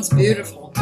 sounds beautiful.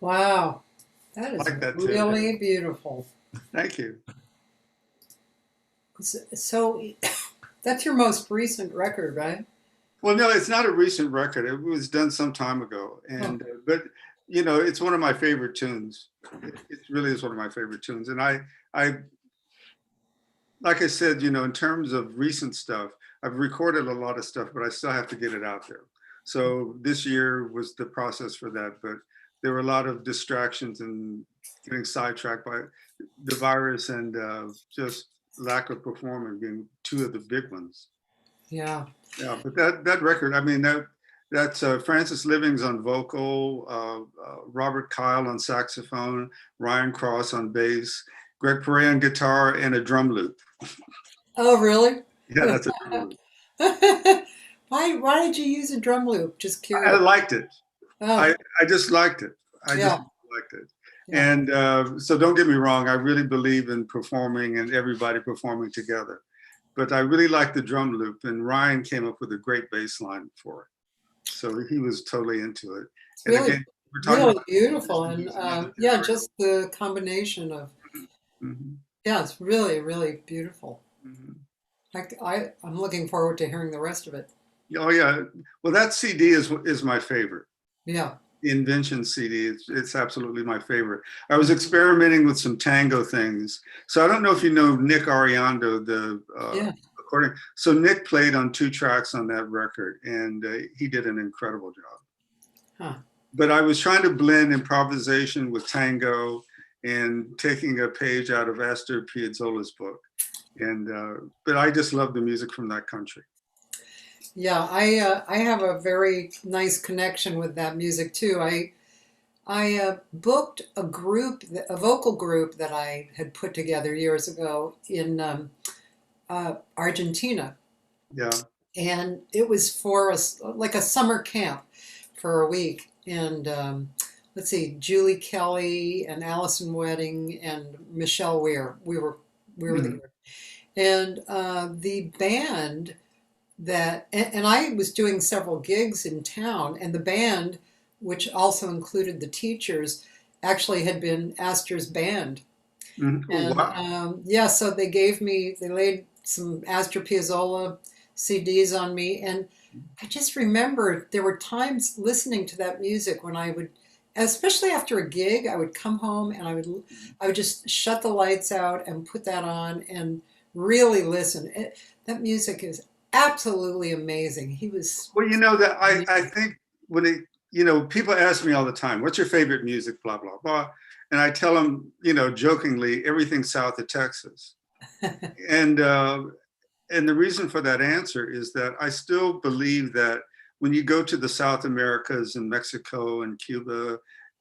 Wow, that I is like that too. really beautiful. Thank you. So that's your most recent record, right? Well, no, it's not a recent record. It was done some time ago, Oh, and but it's one of my favorite tunes. It really is one of my favorite tunes, and I, like I said, in terms of recent stuff, I've recorded a lot of stuff, but I still have to get it out there. So this year was the process for that, but there were a lot of distractions and getting sidetracked by the virus and just lack of performing being two of the big ones. yeah. Yeah, but that record, I mean that's Francis Livings on vocal, Robert Kyle on saxophone, Ryan Cross on bass, Greg Poree on guitar, and a drum loop. Oh, really? Yeah, that's a drum loop. Why did you use a drum loop? Just I curious. liked it. Oh, I just liked it. I just yeah, liked it. yeah. And so don't get me wrong, I really believe in performing and everybody performing together. But I really like the drum loop, and Ryan came up with a great bass line for it. So he was totally into it. It's And really, again, we're talking really about beautiful, and musicians and other yeah, generations. just the combination of Mhm, yeah, it's really, really beautiful. mhm. I'm looking forward to hearing the rest of it. Oh yeah. Well, that CD is my favorite. Yeah, The Invention CD. It's absolutely my favorite. I was experimenting with some tango things. So I don't know if you know Nick Ariando, the yeah. accordion. So Nick played on 2 tracks on that record, and he did an incredible job. Huh. But I was trying to blend improvisation with tango and taking a page out of Astor Piazzolla's book. And but I just love the music from that country. Yeah, I have a very nice connection with that music too. I booked a group, a vocal group that I had put together years ago in Argentina, Yeah. and it was for like a summer camp for a week. And let's see, Julie Kelly and Allison Wedding and Michelle Weir. We were the Mhm. group, and the band that, and I was doing several gigs in town, and the band, which also included the teachers, actually had been Astor's band. Oh, And wow. yeah, so they laid some Astor Piazzolla CDs on me, and I just remember there were times listening to that music when I would, especially after a gig, I would come home and I would just shut the lights out and put that on and really listen. That music is absolutely amazing. He was Well, you know that I amazing. think when it, you know, people ask me all the time, what's your favorite music, blah, blah, blah. And I tell them, you know, jokingly, everything south of Texas. And, uh, and the reason for that answer is that I still believe that when you go to the South Americas and Mexico and Cuba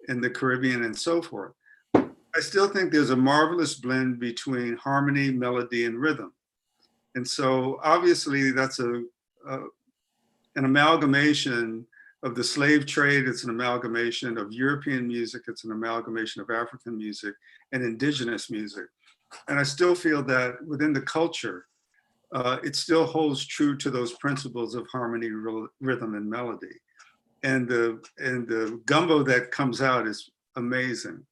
and the Caribbean and so forth, I still think there's a marvelous blend between harmony, melody, and rhythm. And so obviously that's a an amalgamation of the slave trade, it's an amalgamation of European music, it's an amalgamation of African music and indigenous music. And I still feel that within the culture, it still holds true to those principles of harmony, rhythm, and melody. And the gumbo that comes out is amazing.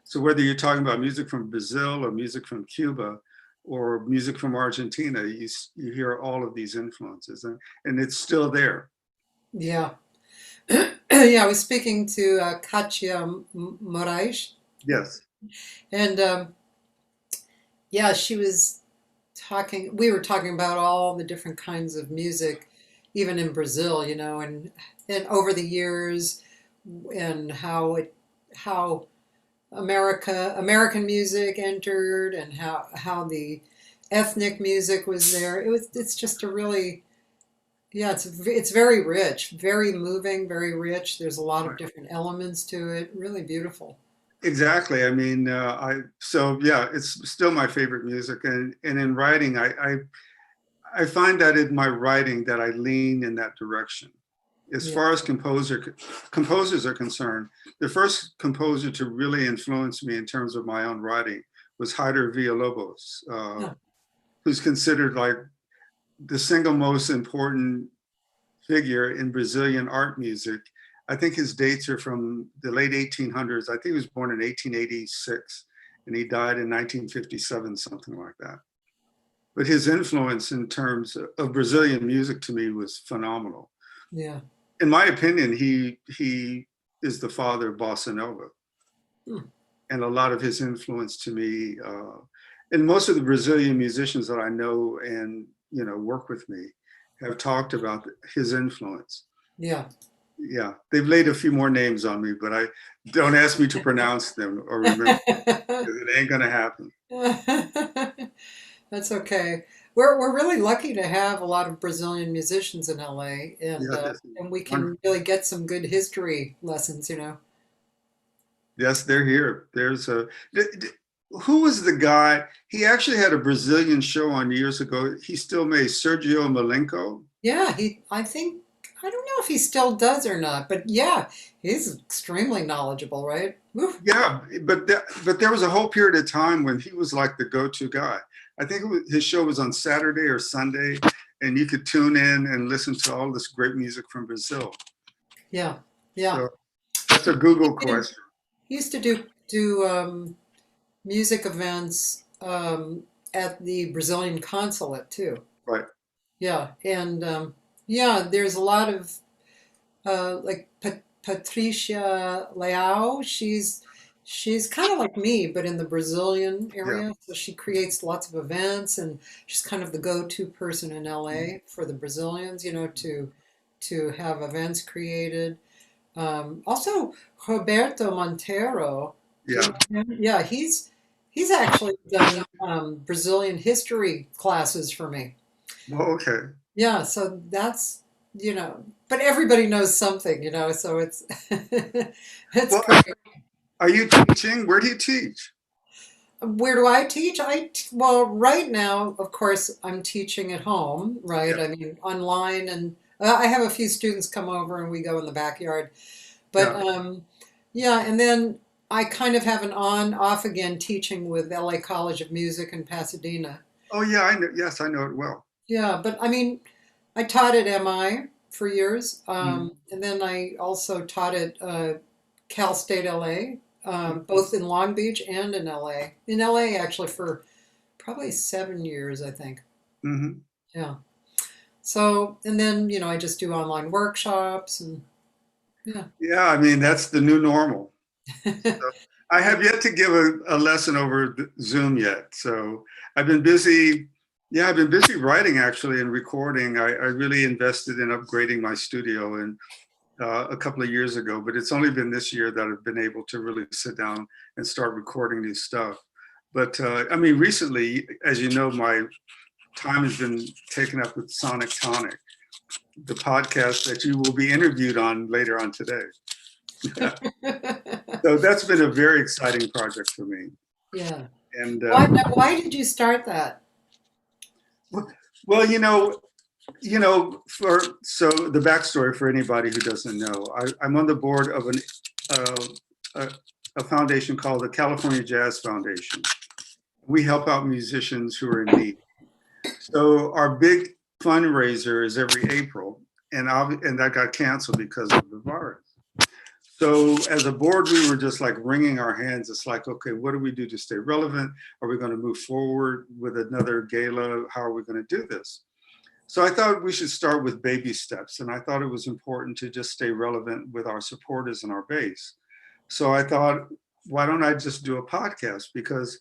So whether you're talking about music from Brazil or music from Cuba or music from Argentina, you hear all of these influences, and it's still there. Yeah. Yeah, I was speaking to Katia Moraes, Yes. and yeah, she was we were talking about all the different kinds of music, even in Brazil, and over the years, and how American music entered, and how the ethnic music was there. It's just a really, yeah, it's very rich, very moving, very rich. There's a lot of Right. different elements to it. Really beautiful. Exactly. I mean, so yeah, it's still my favorite music, and in writing, I find that in my writing that I lean in that direction. As Yeah. far as composers are concerned, the first composer to really influence me in terms of my own writing was Heitor Villa-Lobos, Yeah. who's considered like the single most important figure in Brazilian art music. I think his dates are from the late 1800s. I think he was born in 1886 and he died in 1957, something like that. But his influence in terms of Brazilian music to me was phenomenal. Yeah. In my opinion, he is the father of bossa nova, Hmm. and a lot of his influence to me, and most of the Brazilian musicians that I know and work with me have talked about his influence. Yeah. Yeah, they've laid a few more names on me, but I don't ask me to pronounce them or remember because it ain't gonna happen. That's okay. We're really lucky to have a lot of Brazilian musicians in LA, Yeah, this is and we can wonderful. really get some good history lessons. Yes, they're here. Who was the guy? He actually had a Brazilian show on years ago. He still made Sergio Malenko. Yeah, I don't know if he still does or not, but yeah, he's extremely knowledgeable, right? Woo. Yeah, but there was a whole period of time when he was like the go-to guy. I think his show was on Saturday or Sunday, and you could tune in and listen to all this great music from Brazil. Yeah, yeah. So that's a Google He did- question. he used to do music events at the Brazilian consulate too. Right. Yeah, and yeah, there's a lot of like Patricia Leao. She's kind of like me, but in the Brazilian Yeah. area. So she creates lots of events, and she's kind of the go-to person in LA for the Brazilians, to have events created. Also, Roberto Montero. Do you Yeah. know him? Yeah, he's actually done Brazilian history classes for me. Well, okay. Yeah, so but everybody knows something, so it's it's Well, great. are you teaching? Where do you teach? Where do I teach? Well, right now, of course, I'm teaching at home, right? Yeah. I mean, online, and I have a few students come over and we go in the backyard. But Yeah. yeah, and then I kind of have an on off again teaching with LA College of Music in Pasadena. Oh, yeah. I know. Yes, I know it well. Yeah, but I mean, I taught at MI for years, Mhm. and then I also taught at Cal State LA, both in Long Beach and in LA. In LA, actually, for probably 7 years, I think. Mhm. Yeah. So, and then, I just do online workshops and yeah. Yeah, I mean, that's the new normal. So I have yet to give a lesson over Zoom yet. So I've been busy. Yeah, I've been busy writing actually and recording. I really invested in upgrading my studio and a couple of years ago, but it's only been this year that I've been able to really sit down and start recording new stuff. But I mean, recently, as you know, my time has been taken up with Sonic Tonic, the podcast that you will be interviewed on later on today. So that's been a very exciting project for me. Yeah. And Why did you start that? well, for so the backstory for anybody who doesn't know, I'm on the board of uh, a, a foundation called the California Jazz Foundation. We help out musicians who are in need. So our big fundraiser is every April, and that got canceled because of the virus. So as a board, we were just like wringing our hands. It's like, okay, what do we do to stay relevant? Are we going to move forward with another gala? How are we going to do this? So I thought we should start with baby steps. And I thought it was important to just stay relevant with our supporters and our base. So I thought, why don't I just do a podcast? Because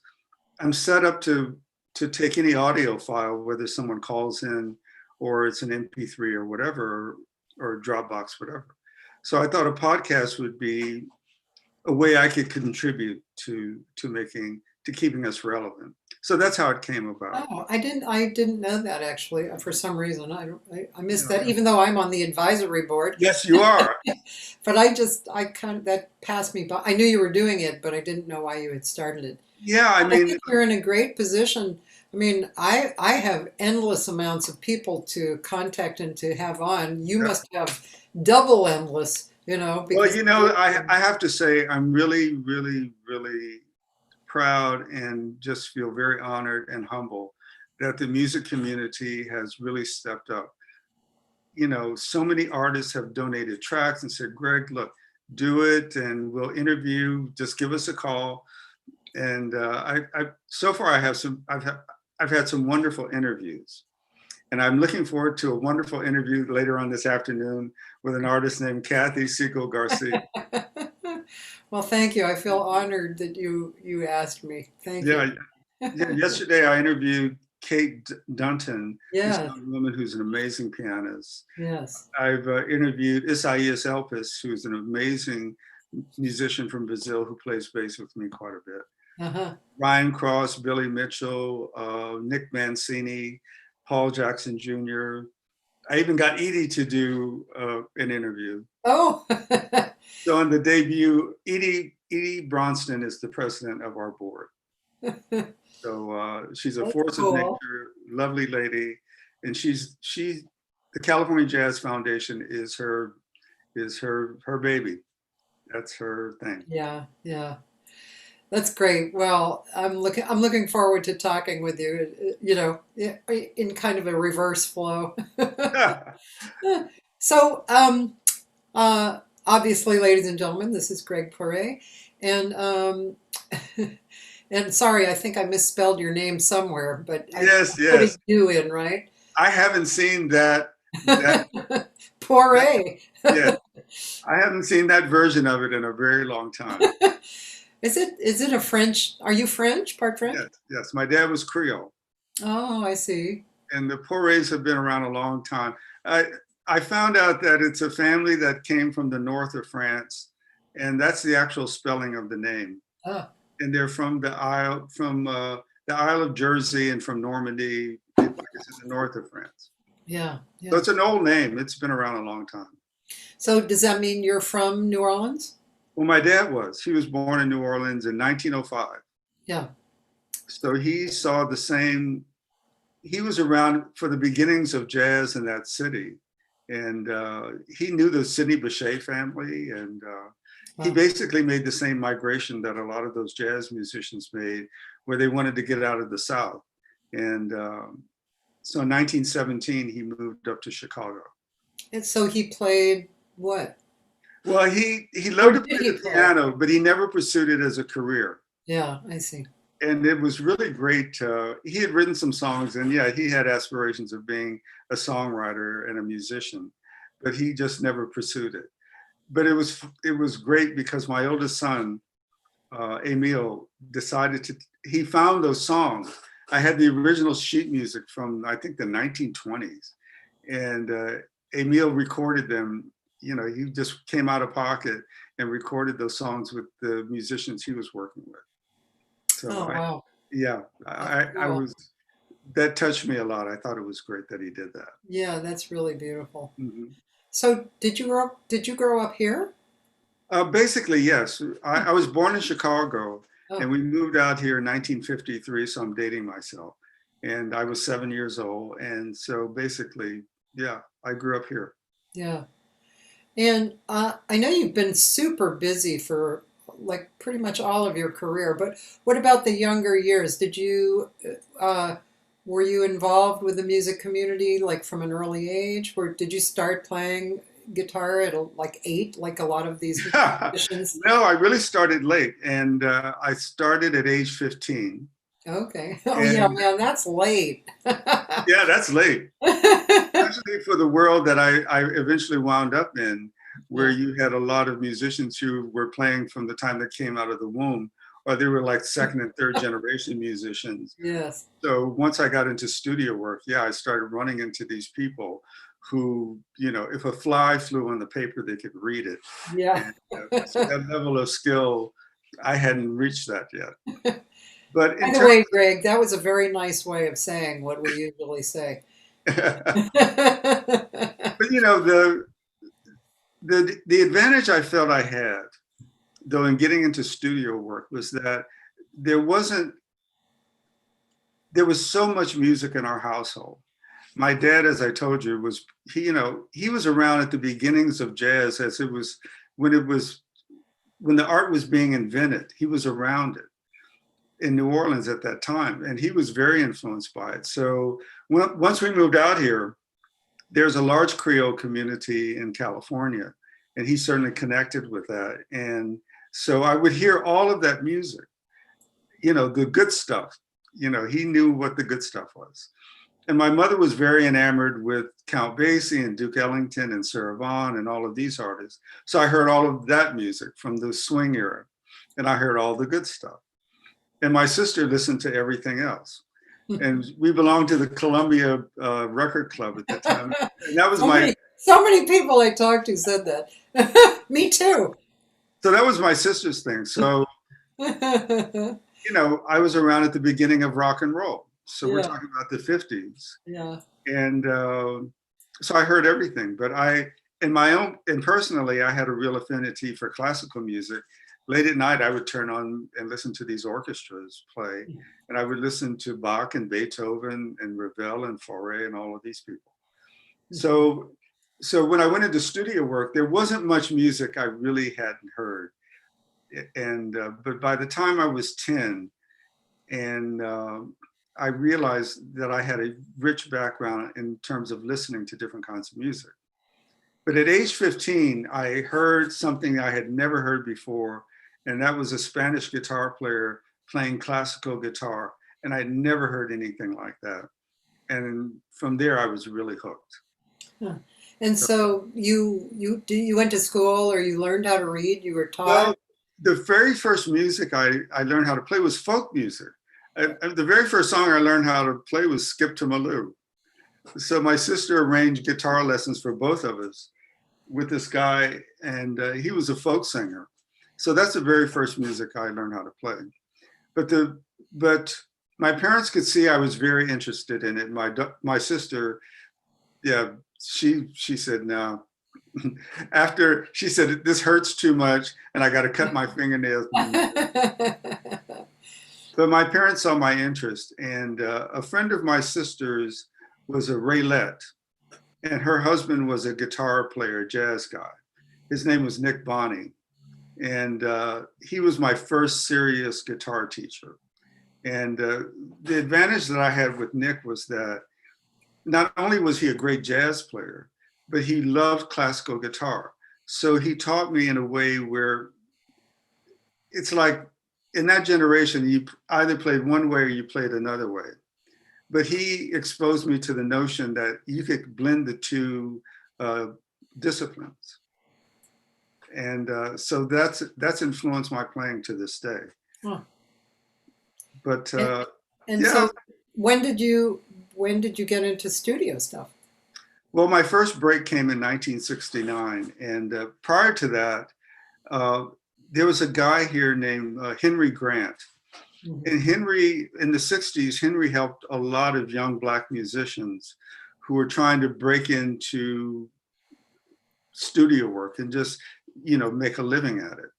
I'm set up to take any audio file, whether someone calls in or it's an MP3 or whatever, or Dropbox, whatever. So I thought a podcast would be a way I could contribute to keeping us relevant. So that's how it came about. Oh, I didn't know that actually. For some reason, I missed Yeah. that. Even though I'm on the advisory board, Yes, you are. but I kind of that passed me by. I knew you were doing it, but I didn't know why you had started it. Yeah, I I mean, think you're in a great position. I mean, I have endless amounts of people to contact and to have on. You yeah. must have double endless, Well, because I have to say I'm really, really, really proud and just feel very honored and humble that the music community has really stepped up. So many artists have donated tracks and said, Greg, look, do it and we'll interview, just give us a call. And so far I've had some wonderful interviews. And I'm looking forward to a wonderful interview later on this afternoon with an artist named Cathy Segal-Garcia. well, thank you. I feel honored that you asked me. Thank you. Yeah, yeah. Yesterday I interviewed Kate Dunton, this Yes, young woman who's an amazing pianist. yes. I've interviewed Isaias Elpis, who's an amazing musician from Brazil who plays bass with me quite a bit. Uh-huh. Ryan Cross, Billy Mitchell, Nick Mancini, Paul Jackson Jr. I even got Edie to do an interview. Oh, So on the debut, Edie Bronston is the president of our board. So she's a that's force of cool. nature, lovely lady, and the California Jazz Foundation is her baby. That's her thing. Yeah, yeah. That's great. Well, I'm looking forward to talking with you, in kind of a reverse flow. So, obviously, ladies and gentlemen, this is Greg Poree, and and sorry, I think I misspelled your name somewhere, but I Yes, put a yes. U in, right? I haven't seen that Poree. yeah. I haven't seen that version of it in a very long time. Is it a French? Are you French? Part French? Yes, yes. My dad was Creole, Oh, I see. and the Porés have been around a long time. I found out that it's a family that came from the north of France, and that's the actual spelling of the name. Oh, And they're from the Isle of Jersey and from Normandy. I guess in the north of France. yeah, So yeah. it's an old name. It's been around a long time. So does that mean you're from New Orleans? Well, my dad was. He was born in New Orleans in 1905. Yeah. So he saw the same. He was around for the beginnings of jazz in that city, and he knew the Sidney Bechet family, and he Wow. basically made the same migration that a lot of those jazz musicians made, where they wanted to get out of the South, and So in 1917, he moved up to Chicago. And so he played what? Well, he Or learned to did play he the play? piano, but he never pursued it as a career. Yeah, I see. And it was really great. He had written some songs, and yeah, he had aspirations of being a songwriter and a musician, but he just never pursued it. But it was great because my oldest son, Emil, decided to. He found those songs. I had the original sheet music from I think the 1920s, and Emil recorded them. You know, he just came out of pocket and recorded those songs with the musicians he was working with. So Oh, wow. yeah, That's I cool. was, that touched me a lot. I thought it was great that he did that. Yeah, that's really beautiful. Mhm. So did you grow up here? Basically, yes. I was born in Chicago, and Oh, we moved out here in 1953. So I'm dating myself, and I was 7 years old, and so basically, yeah, I grew up here. yeah. And I know you've been super busy for like pretty much all of your career, but what about the younger years? Were you involved with the music community like from an early age? Or did you start playing guitar at like 8, like a lot of these musicians? No, I really started late, and I started at age 15, Okay. Oh yeah, and man, that's late. yeah, that's late. Especially for the world that I eventually wound up in, where Yeah. you had a lot of musicians who were playing from the time they came out of the womb, or they were like second and third generation musicians. Yes. So once I got into studio work, yeah, I started running into these people who, you know, if a fly flew on the paper, they could read it. Yeah. And so that level of skill, I hadn't reached that yet. But By in the terms, way, Greg, that was a very nice way of saying what we usually say. but you know, the advantage I felt I had, though, in getting into studio work was that there wasn't there was so much music in our household. My dad, as I told you, was he was around at the beginnings of jazz as when it was when the art was being invented. He was around it in New Orleans at that time, and he was very influenced by it. So once we moved out here, there's a large Creole community in California, and he certainly connected with that. And so I would hear all of that music, you know, the good stuff. You know, he knew what the good stuff was. And my mother was very enamored with Count Basie and Duke Ellington and Sarah Vaughan and all of these artists. So I heard all of that music from the swing era, and I heard all the good stuff. And my sister listened to everything else. And we belonged to the Columbia Record Club at the time. And that was So many people I talked to said that. Me too. so that was my sister's thing. So, you know, I was around at the beginning of rock and roll. So we're Yeah, talking about the 50s. yeah. And so I heard everything. But and personally, I had a real affinity for classical music. Late at night, I would turn on and listen to these orchestras play. And I would listen to Bach and Beethoven and Ravel and Porée and all of these people. So, so when I went into studio work, there wasn't much music I really hadn't heard. And but by the time I was 10, and I realized that I had a rich background in terms of listening to different kinds of music. But at age 15, I heard something I had never heard before, and that was a Spanish guitar player playing classical guitar, and I'd never heard anything like that. And from there, I was really hooked. Huh. And so you went to school or you learned how to read? You were taught? Well, the very first music I learned how to play was folk music. The very first song I learned how to play was Skip to Malou. So my sister arranged guitar lessons for both of us with this guy, and he was a folk singer. So that's the very first music I learned how to play. But but my parents could see I was very interested in it. My sister, yeah, she said no. After she said this hurts too much, and I got to cut my fingernails. But my parents saw my interest, and a friend of my sister's was a Raylette, and her husband was a guitar player, jazz guy. His name was Nick Bonney, and he was my first serious guitar teacher. And the advantage that I had with Nick was that not only was he a great jazz player, but he loved classical guitar. So he taught me in a way where it's like in that generation, you either played one way or you played another way. But he exposed me to the notion that you could blend the two disciplines. And so that's influenced my playing to this day. Huh. But and yeah. so when did you get into studio stuff? Well, my first break came in 1969, and prior to that, there was a guy here named Henry Grant. Mm-hmm. And Henry, in the 60s, Henry helped a lot of young Black musicians who were trying to break into studio work and just, make a living at it.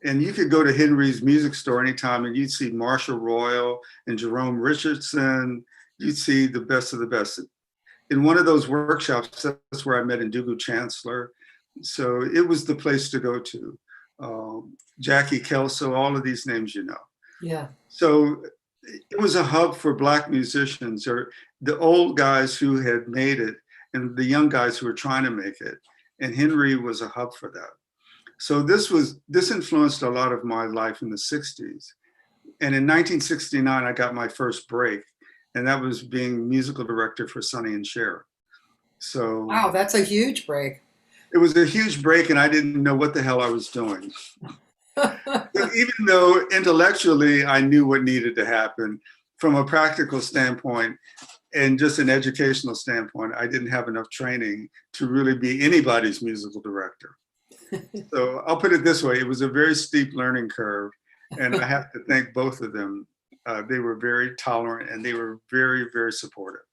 And you could go to Henry's music store anytime and you'd see Marshall Royal and Jerome Richardson. You'd see the best of the best. In one of those workshops, that's where I met Ndugu Chancellor. So it was the place to go to. Jackie Kelso, all of these names, Yeah. So it was a hub for Black musicians, or the old guys who had made it and the young guys who were trying to make it. And Henry was a hub for that. So this influenced a lot of my life in the 60s. And in 1969, I got my first break, and that was being musical director for Sonny and Cher. So wow, that's a huge break. It was a huge break, and I didn't know what the hell I was doing. Even though intellectually I knew what needed to happen, from a practical standpoint and just an educational standpoint, I didn't have enough training to really be anybody's musical director. So I'll put it this way, it was a very steep learning curve, and I have to thank both of them. They were very tolerant and they were very, very supportive.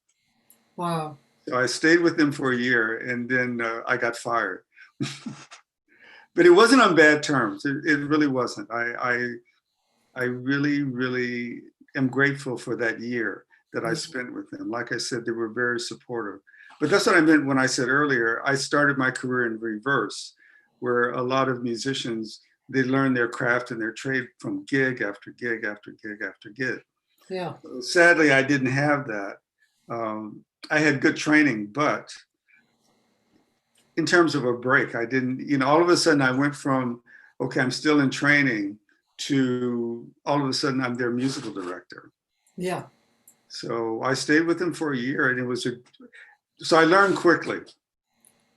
Wow. So I stayed with them for a year, and then I got fired. But it wasn't on bad terms. It really wasn't. I really, really am grateful for that year that I spent with them. Like I said, they were very supportive. But that's what I meant when I said earlier, I started my career in reverse, where a lot of musicians, they learn their craft and their trade from gig after gig after gig after gig. Yeah. Sadly, I didn't have that. I had good training, but in terms of a break, I didn't, all of a sudden I went from, okay, I'm still in training, to all of a sudden I'm their musical director. Yeah. So I stayed with them for a year, and so I learned quickly.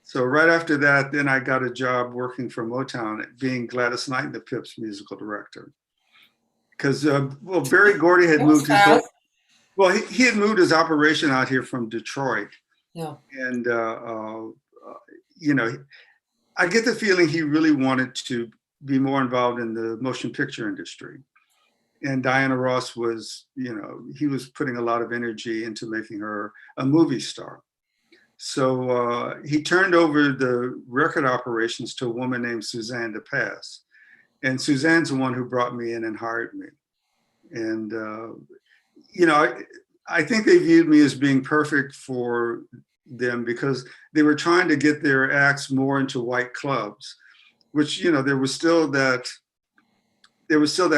So right after that, then I got a job working for Motown, being Gladys Knight and the Pips musical director. Because, Berry Gordy had moved he had moved his operation out here from Detroit. Yeah. And, I get the feeling he really wanted to be more involved in the motion picture industry. And Diana Ross was, he was putting a lot of energy into making her a movie star. So he turned over the record operations to a woman named Suzanne DePass. And Suzanne's the one who brought me in and hired me. And, I think they viewed me as being perfect for them because they were trying to get their acts more into white clubs, which, there was still that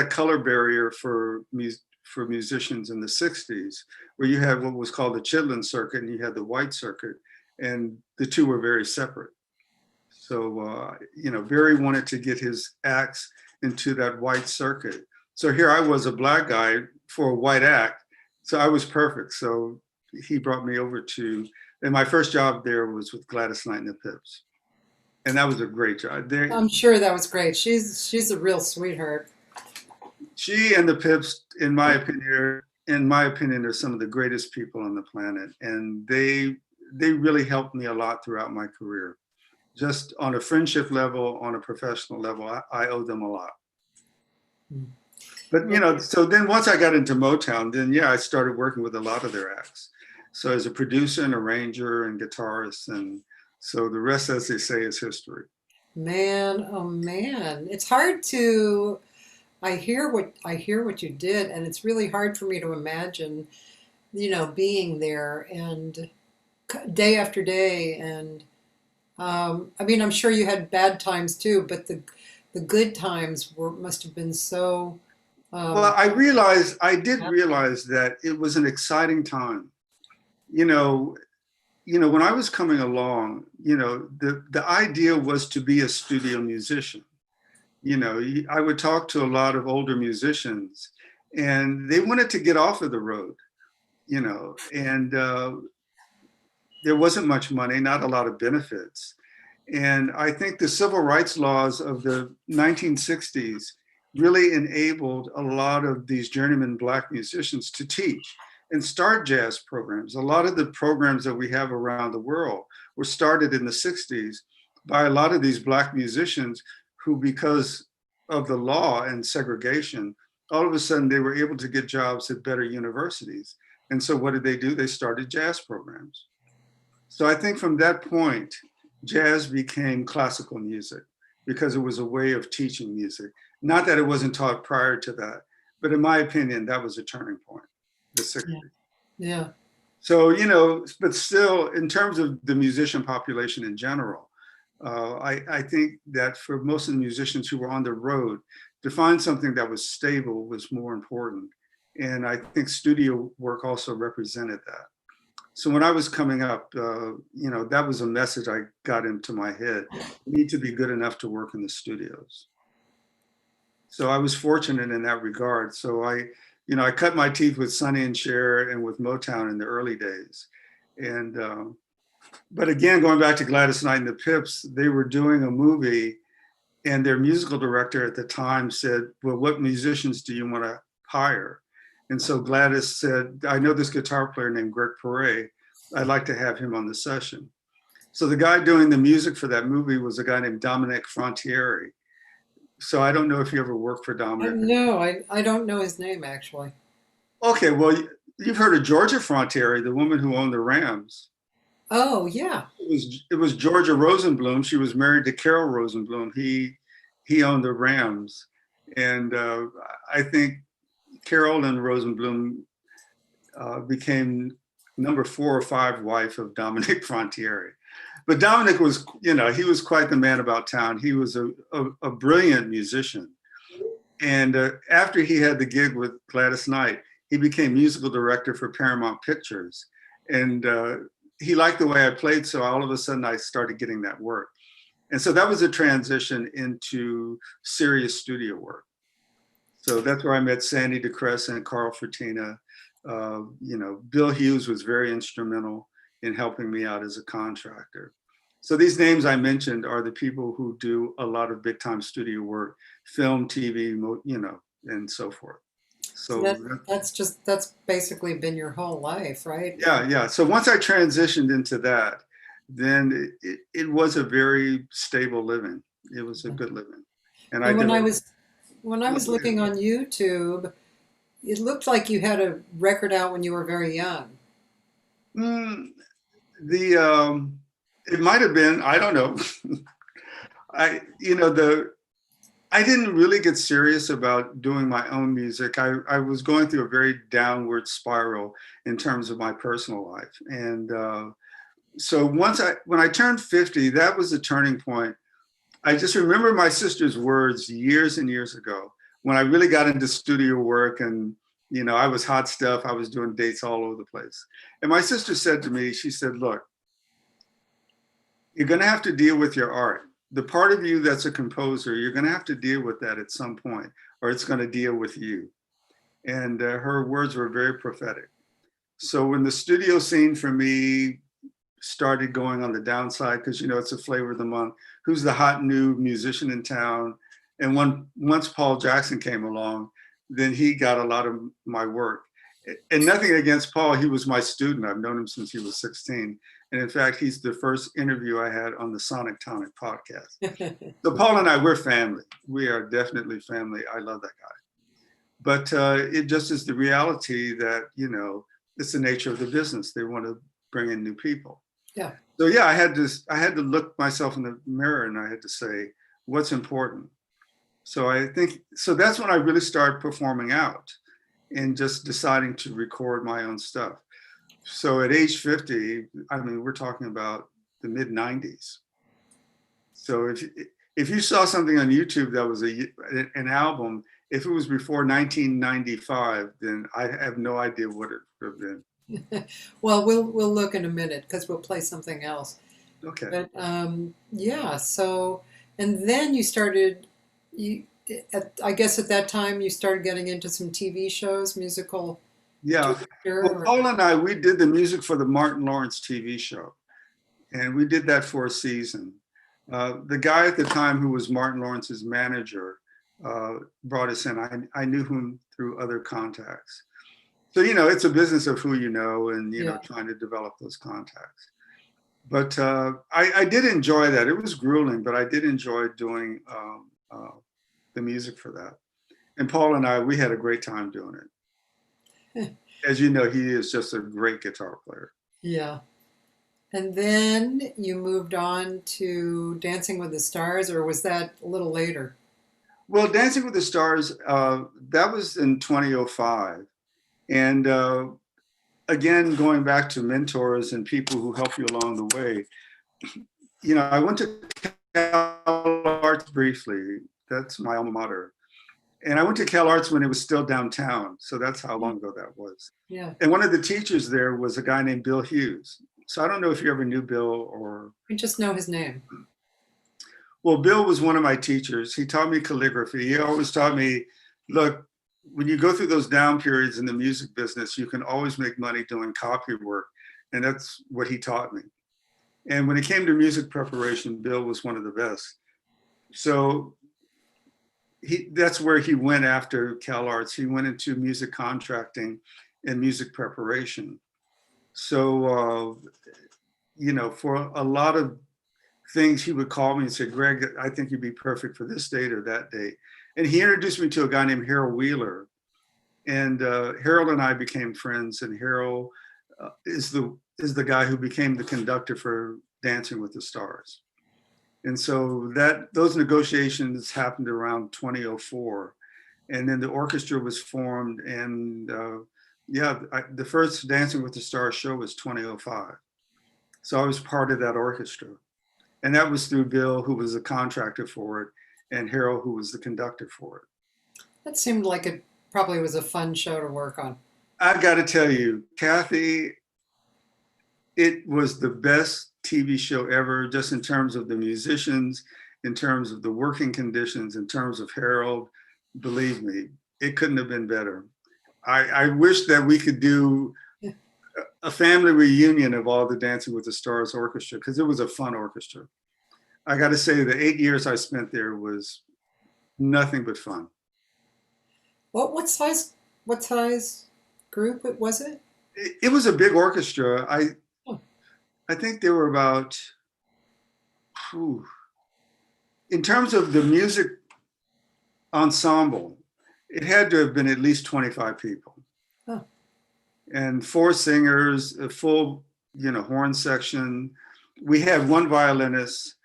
color barrier for musicians in the 60s, where you had what was called the Chitlin circuit and you had the white circuit, and the two were very separate. So, Berry wanted to get his acts into that white circuit. So here I was, a Black guy for a white act. So I was perfect. So he brought me over and my first job there was with Gladys Knight and the Pips. And that was a great job. I'm sure that was great. She's a real sweetheart. She and the Pips, in my opinion, are some of the greatest people on the planet. And they really helped me a lot throughout my career. Just on a friendship level, on a professional level, I owe them a lot. But, so then once I got into Motown, then, I started working with a lot of their acts. So as a producer and arranger and guitarist, and so the rest, as they say, is history. Man, oh man, it's hard to. I hear what you did, and it's really hard for me to imagine, being there and day after day. And I'm sure you had bad times too, but the good times must have been so. Well, I did realize that it was an exciting time. when I was coming along, the idea was to be a studio musician. I would talk to a lot of older musicians, and they wanted to get off of the road, and there wasn't much money, not a lot of benefits. And I think the civil rights laws of the 1960s really enabled a lot of these journeyman Black musicians to teach and start jazz programs. A lot of the programs that we have around the world were started in the 60s by a lot of these Black musicians who, because of the law and segregation, all of a sudden they were able to get jobs at better universities. And so what did they do? They started jazz programs. So I think from that point, jazz became classical music because it was a way of teaching music. Not that it wasn't taught prior to that, but in my opinion, that was a turning point, the 60s. Yeah. So, but still, in terms of the musician population in general, I think that for most of the musicians who were on the road, to find something that was stable was more important. And I think studio work also represented that. So when I was coming up, that was a message I got into my head. You need to be good enough to work in the studios. So I was fortunate in that regard. So I cut my teeth with Sonny and Cher and with Motown in the early days. And, but again, going back to Gladys Knight and the Pips, they were doing a movie, and their musical director at the time said, well, what musicians do you want to hire? And so Gladys said, I know this guitar player named Greg Poree. I'd like to have him on the session. So the guy doing the music for that movie was a guy named Dominic Frontiere. So I don't know if you ever worked for Dominic. No, I don't know his name, actually. Okay, well, you've heard of Georgia Frontiere, the woman who owned the Rams. Oh, yeah. It was Georgia Rosenblum. She was married to Carol Rosenblum. He owned the Rams. And I think Carol and Rosenblum became number 4 or 5 wife of Dominic Frontiere. But Dominic was, he was quite the man about town. He was a brilliant musician. And after he had the gig with Gladys Knight, he became musical director for Paramount Pictures. And he liked the way I played, so all of a sudden I started getting that work. And so that was a transition into serious studio work. So that's where I met Sandy DeCrest and Carl Fertina. Bill Hughes was very instrumental in helping me out as a contractor. So these names I mentioned are the people who do a lot of big time studio work, film, TV, and so forth. So that's basically been your whole life, right? Yeah. So once I transitioned into that, then it was a very stable living. It was a good living. And when I was looking on YouTube, it looked like you had a record out when you were very young. It might have been, I don't know. I didn't really get serious about doing my own music. I was going through a very downward spiral in terms of my personal life. And so when I turned 50, that was a turning point. I just remember my sister's words years and years ago when I really got into studio work, and I was hot stuff. I was doing dates all over the place. And my sister said to me, she said, look, you're going to have to deal with your art. The part of you that's a composer, you're going to have to deal with that at some point, or it's going to deal with you. And her words were very prophetic. So when the studio scene for me started going on the downside, because it's a flavor of the month, who's the hot new musician in town? And once Paul Jackson came along, then he got a lot of my work. And nothing against Paul, he was my student. I've known him since he was 16. And in fact, he's the first interview I had on the Sonic Tonic podcast. So Paul and I, we're family. We are definitely family. I love that guy. But it just is the reality that, it's the nature of the business. They want to bring in new people. Yeah. So yeah, I had to look myself in the mirror and I had to say, what's important? So I think, that's when I really started performing out and just deciding to record my own stuff. So at age 50, I mean, we're talking about the mid 90s. So if you saw something on YouTube that was an album, if it was before 1995, then I have no idea what it would have been. Well, we'll look in a minute because we'll play something else. Okay. But yeah, so and then you started you I guess at that time you started getting into some TV shows, musical Yeah. director Well, or Paul and I, we did the music for the Martin Lawrence TV show, and we did that for a season. The guy at the time who was Martin Lawrence's manager brought us in. I knew him through other contacts. So, it's a business of who you know and, yeah. trying to develop those contacts. But I did enjoy that. It was grueling, but I did enjoy doing the music for that. And Paul and I, we had a great time doing it. As you know, he is just a great guitar player. Yeah. And then you moved on to Dancing with the Stars, or was that a little later? Well, Dancing with the Stars, that was in 2005. And again, going back to mentors and people who help you along the way, I went to Cal Arts briefly. That's my alma mater. And I went to Cal Arts when it was still downtown. So that's how long ago that was. Yeah. And one of the teachers there was a guy named Bill Hughes. So I don't know if you ever knew Bill or. I just know his name. Well, Bill was one of my teachers. He taught me calligraphy. He always taught me, look, when you go through those down periods in the music business, you can always make money doing copy work. And that's what he taught me. And when it came to music preparation, Bill was one of the best. So that's where he went after Cal Arts. He went into music contracting and music preparation. So, for a lot of things, he would call me and say, Greg, I think you'd be perfect for this date or that date. And he introduced me to a guy named Harold Wheeler. And Harold and I became friends. And Harold is the guy who became the conductor for Dancing with the Stars. And so those negotiations happened around 2004. And then the orchestra was formed. And the first Dancing with the Stars show was 2005. So I was part of that orchestra. And that was through Bill, who was a contractor for it, and Harold, who was the conductor for it. That seemed like it probably was a fun show to work on. I got to tell you, Cathy, it was the best TV show ever, just in terms of the musicians, in terms of the working conditions, in terms of Harold. Believe me, it couldn't have been better. I wish that we could do a family reunion of all the Dancing with the Stars orchestra, because it was a fun orchestra. I got to say, the 8 years I spent there was nothing but fun. What size group was it? It was a big orchestra. I think there were about, in terms of the music ensemble, it had to have been at least 25 people. Oh. And 4 singers, a full, horn section. We had 1 violinist,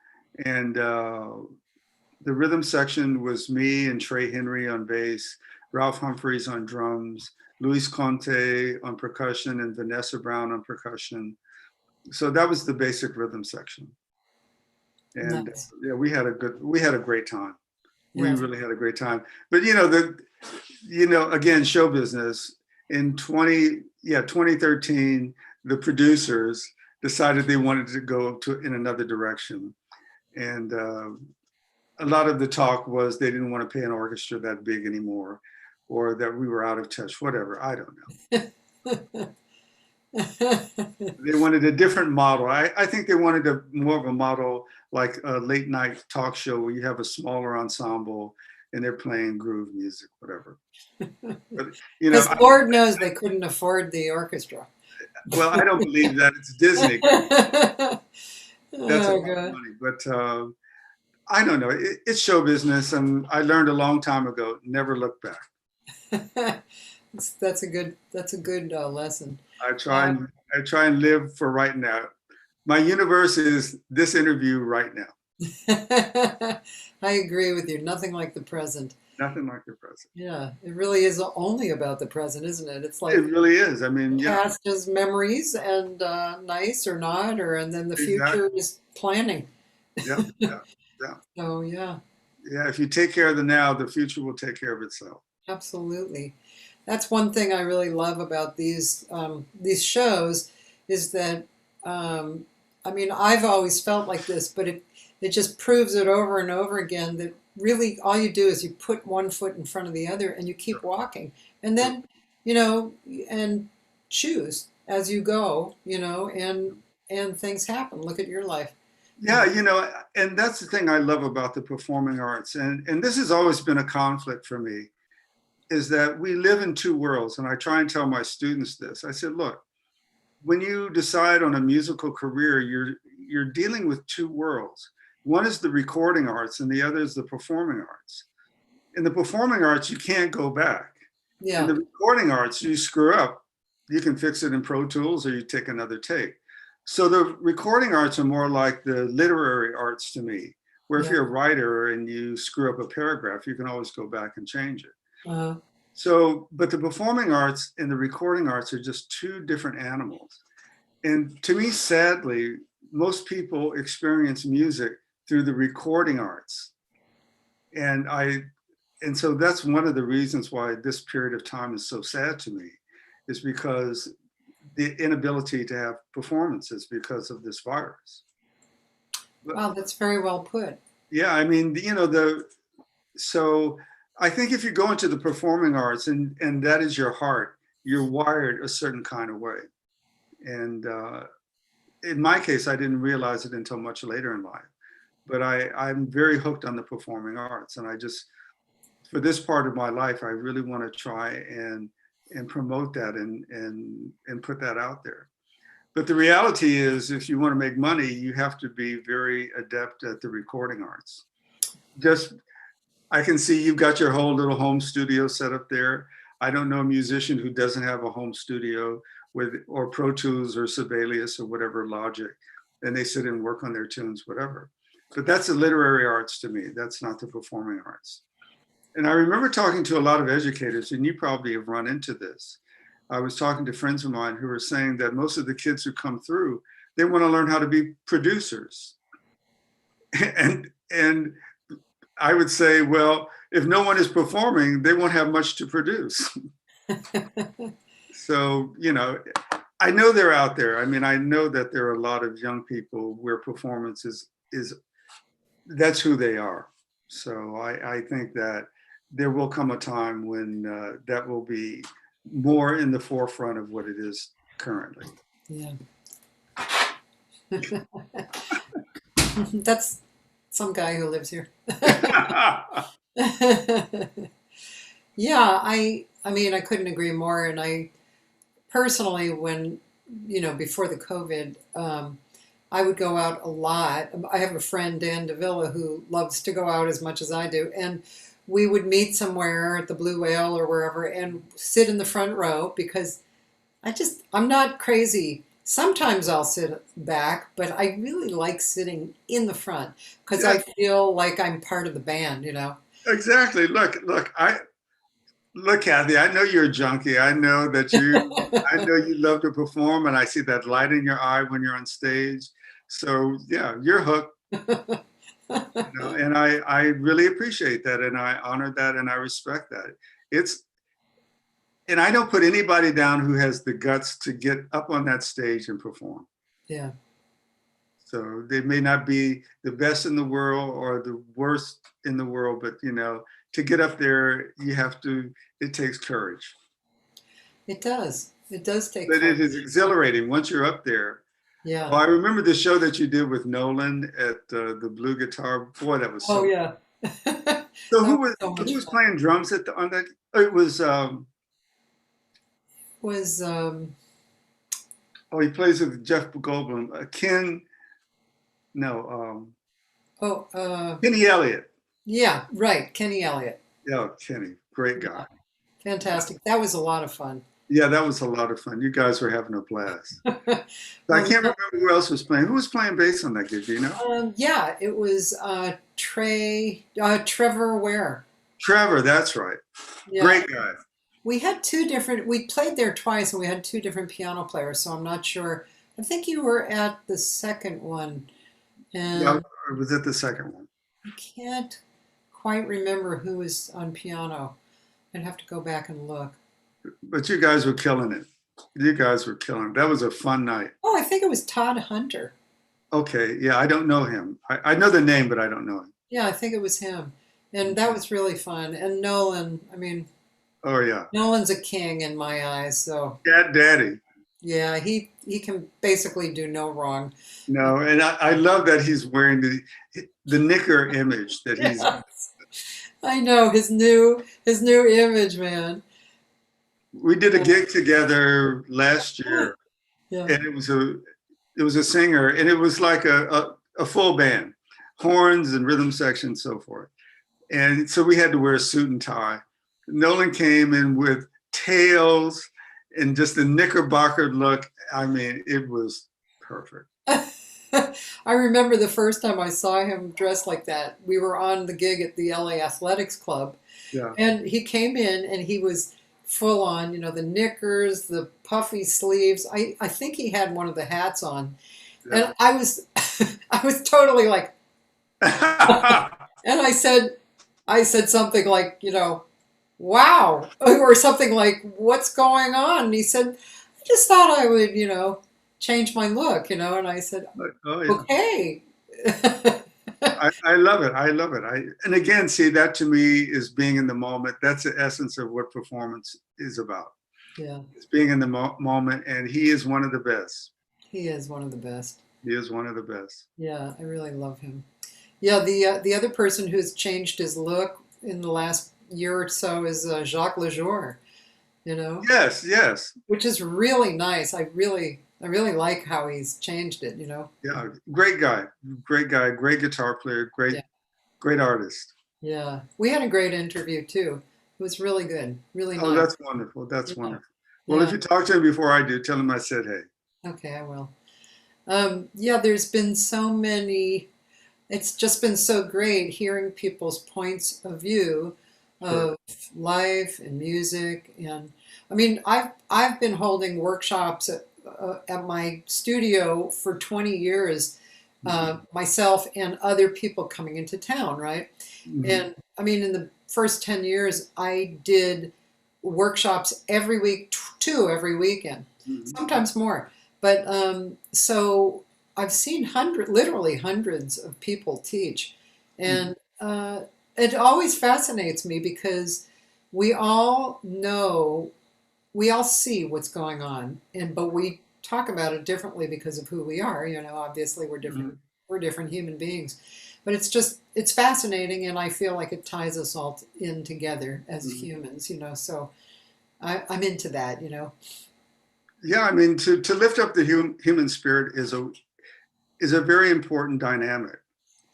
and the rhythm section was me and Trey Henry on bass, Ralph Humphreys on drums, Luis Conte on percussion, and Vanessa Brown on percussion. So that was the basic rhythm section. And nice. Yeah, we had a great time. We Yeah. really had a great time. But again, show business. In 2013, the producers decided they wanted to go in another direction. And a lot of the talk was they didn't want to pay an orchestra that big anymore, or that we were out of touch, whatever, I don't know. They wanted a different model. I think they wanted more of a model like a late night talk show where you have a smaller ensemble and they're playing groove music, whatever. But, Because Lord knows they couldn't afford the orchestra. Well, I don't believe that. It's Disney. That's a lot God. of money. But I don't know. It's show business, and I learned a long time ago, never look back. That's a good lesson. I try and live for right now. My universe is this interview right now. I agree with you. Nothing like the present. Nothing like the present. Yeah, it really is only about the present, isn't it? It's like It really is. I mean, past is memories and nice or not, and then the future is planning. Yeah. So yeah. Yeah, if you take care of the now, the future will take care of itself. Absolutely. That's one thing I really love about these shows is that I mean I've always felt like this, but it just proves it over and over again that really all you do is you put one foot in front of the other and you keep walking, and then you know and choose as you go, and things happen. Look at your life. Yeah, and that's the thing I love about the performing arts, and this has always been a conflict for me, is that we live in two worlds, and I try and tell my students this. I said, look, when you decide on a musical career, you're dealing with two worlds. One is the recording arts, and the other is the performing arts. In the performing arts, you can't go back. In Yeah, the recording arts, you screw up, you can fix it in Pro Tools or you take another take. So the recording arts are more like the literary arts to me, where if yeah. you're a writer and you screw up a paragraph, you can always go back and change it. Uh, So, but the performing arts and the recording arts are just two different animals. And to me, sadly, most people experience music through the recording arts. And and so that's one of the reasons why this period of time is so sad to me, is because the inability to have performances because of this virus. But wow, that's very well put. yeah, I mean, so I think if you go into the performing arts and that is your heart, you're wired a certain kind of way. And in my case, I didn't realize it until much later in life. But I'm very hooked on the performing arts, and I just, for this part of my life, I really want to try and promote that and put that out there. But the reality is, if you want to make money, you have to be very adept at the recording arts. Just, I can see you've got your whole little home studio set up there. I don't know a musician who doesn't have a home studio with, or Pro Tools or Sibelius or whatever Logic, and they sit and work on their tunes, whatever. But that's the literary arts to me. That's not the performing arts. And I remember talking to a lot of educators, and you probably have run into this. I was talking to friends of mine who were saying that most of the kids who come through, they want to learn how to be producers. And I would say, well, if no one is performing, they won't have much to produce. So, I know they're out there. I mean, I know that there are a lot of young people where performance is that's who they are. So I think that there will come a time when that will be more in the forefront of what it is currently. Yeah. That's some guy who lives here. Yeah, I mean I couldn't agree more. And I personally, when before the COVID, I would go out a lot. I have a friend, Dan Davila, who loves to go out as much as I do, and we would meet somewhere at the Blue Whale or wherever and sit in the front row because I'm not crazy. Sometimes I'll sit back, but I really like sitting in the front because I Yeah, feel like I'm part of the band. exactly. Look, Cathy, I know you're a junkie. I know you love to perform, and I see that light in your eye when you're on stage. So yeah, you're hooked, and I really appreciate that, and I honor that, and I respect that. It's, and I don't put anybody down who has the guts to get up on that stage and perform. Yeah, So they may not be the best in the world or the worst in the world, but to get up there, it takes courage. it does. It does take But it courage. is exhilarating once you're up there. Yeah. Well, I remember the show that you did with Nolan at the Blue Guitar. Boy, that was Oh so. yeah. So That was so who much was fun. playing drums on that? Oh, it was Was he plays with Jeff Goldblum. Ken, no, oh Kenny Elliott. yeah, right, Kenny Elliott. Yeah, Kenny, great Yeah, guy. fantastic. That was a lot of fun. Yeah, that was a lot of fun. You guys were having a blast. So I Well, can't remember who else was playing. Who was playing bass on that gig? Do you know? yeah, it was Trevor Ware. Trevor, that's right. Yeah, Great guy. we played there twice and we had two different piano players, so I'm not sure. I think you were at the second one, Yeah, and I was at the second one. I can't quite remember who was on piano. I'd have to go back and look. But you guys were killing it. You guys were killing it. That was a fun night. Oh, I think it was Todd Hunter. Okay, yeah, I don't know him. I know the name, but I don't know him. Yeah, I think it was him. And that was really fun. And Nolan, I mean, Oh yeah, Nolan's a king in my eyes. So Cat Daddy. yeah, he can basically do no wrong. No, and I love that he's wearing the knicker image that he's. Yeah, I know his new image, man. We did a gig together last year, Yeah. and it was a singer, and it was like a full band, horns and rhythm section, so forth. And so we had to wear a suit and tie. Nolan came in with tails and just a knickerbocker look. I mean, it was perfect. I remember the first time I saw him dressed like that. We were on the gig at the LA Athletics Club, Yeah, and he came in and he was full on, the knickers, the puffy sleeves. I think he had one of the hats on. yeah. And I was I was totally like, and I said something like, wow, or something like, what's going on? And he said, I just thought I would, change my look, and I said, Oh yeah. okay. I love it. I love it. And again, see, that to me is being in the moment. That's the essence of what performance is about. Yeah, It's being in the moment, and he is one of the best. he is one of the best. He is one of the best. Yeah, I really love him. Yeah, the other person who's changed his look in the last year or so is Jacques Lejour, you know, Yes, yes. which is really nice. I really like how he's changed it. Yeah, great guy. Great guy, great guitar player, Yeah, great artist. yeah. We had a great interview too. It was really good, really Oh, nice. that's wonderful. That's Yeah, wonderful. Well, if yeah. you talk to him before I do, tell him I said hey. Okay, I will. Yeah, there's been so many. It's just been so great hearing people's points of view Sure. of life and music. And I mean, I've been holding workshops at my studio for 20 years, Mhm. myself and other people coming into town, right? Mhm. And I mean, in the first 10 years, I did workshops every week, two every weekend, Mhm. sometimes more. But so I've seen literally hundreds of people teach. Mhm. And it always fascinates me because we all know, we all see what's going on, but we talk about it differently because of who we are. Obviously Mhm. we're different human beings. But it's fascinating, and I feel like it ties us all in together as Mhm. humans. So I'm into that. Yeah, I mean, to lift up the human spirit is a very important dynamic.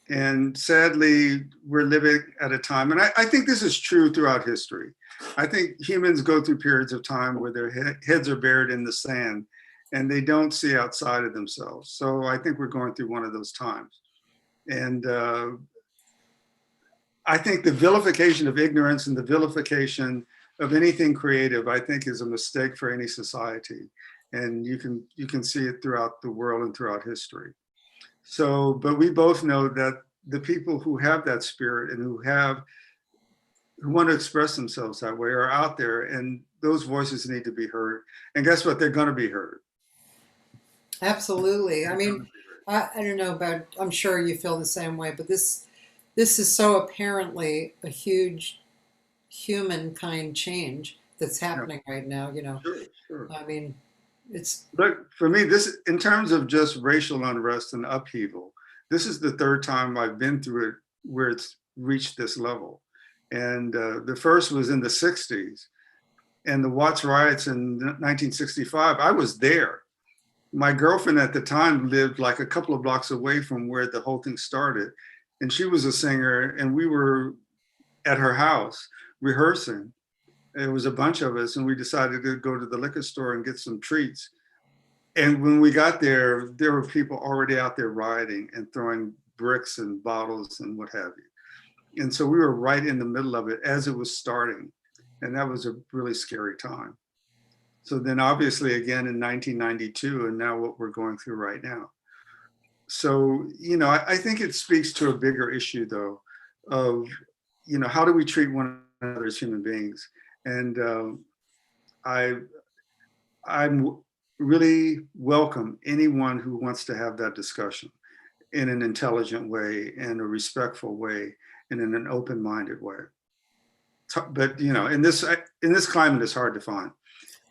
And sadly, we're living at a time, and I think this is true throughout history. I think humans go through periods of time where their heads are buried in the sand and they don't see outside of themselves. So I think we're going through one of those times. And I think the vilification of ignorance and the vilification of anything creative, I think, is a mistake for any society. And you can see it throughout the world and throughout history. So, but we both know that the people who have that spirit and who want to express themselves that way are out there, and those voices need to be heard. And guess what? They're going to be heard. Absolutely. I They're going to mean, be heard. I don't know about, I'm sure you feel the same way, but this is so apparently a huge humankind change that's Yeah, happening right now. sure, sure. I mean, it's But for me, this, in terms of just racial unrest and upheaval, this is the third time I've been through it where it's reached this level. And the first was in the 60s, and the Watts riots in 1965. I was there. My girlfriend at the time lived like a couple of blocks away from where the whole thing started. And she was a singer, and we were at her house rehearsing. It was a bunch of us, and we decided to go to the liquor store and get some treats. And when we got there, there were people already out there rioting and throwing bricks and bottles and what have you. And so we were right in the middle of it as it was starting. And that was a really scary time. So then obviously again in 1992, and now what we're going through right now. So, I think it speaks to a bigger issue though of, how do we treat one another as human beings? And I I'm really welcome anyone who wants to have that discussion in an intelligent way, in a respectful way, and in an open-minded way. But you know, in this climate, it's hard to find.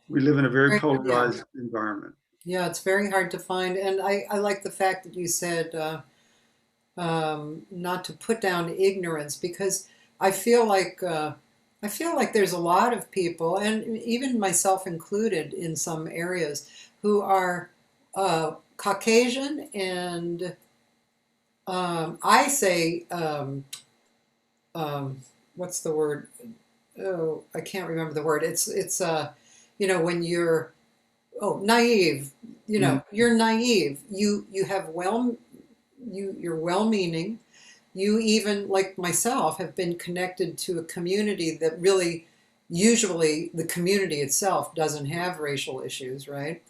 We live in a very Yeah. polarized environment. Yeah, it's very hard to find. And I like the fact that you said not to put down ignorance, because I feel like there's a lot of people, and even myself included in some areas, who are Caucasian and I say what's the word? Oh, I can't remember the word. It's when you're naive. Mm. You're naive. You have you're well-meaning. You, even like myself, have been connected to a community that really, usually the community itself doesn't have racial issues, right?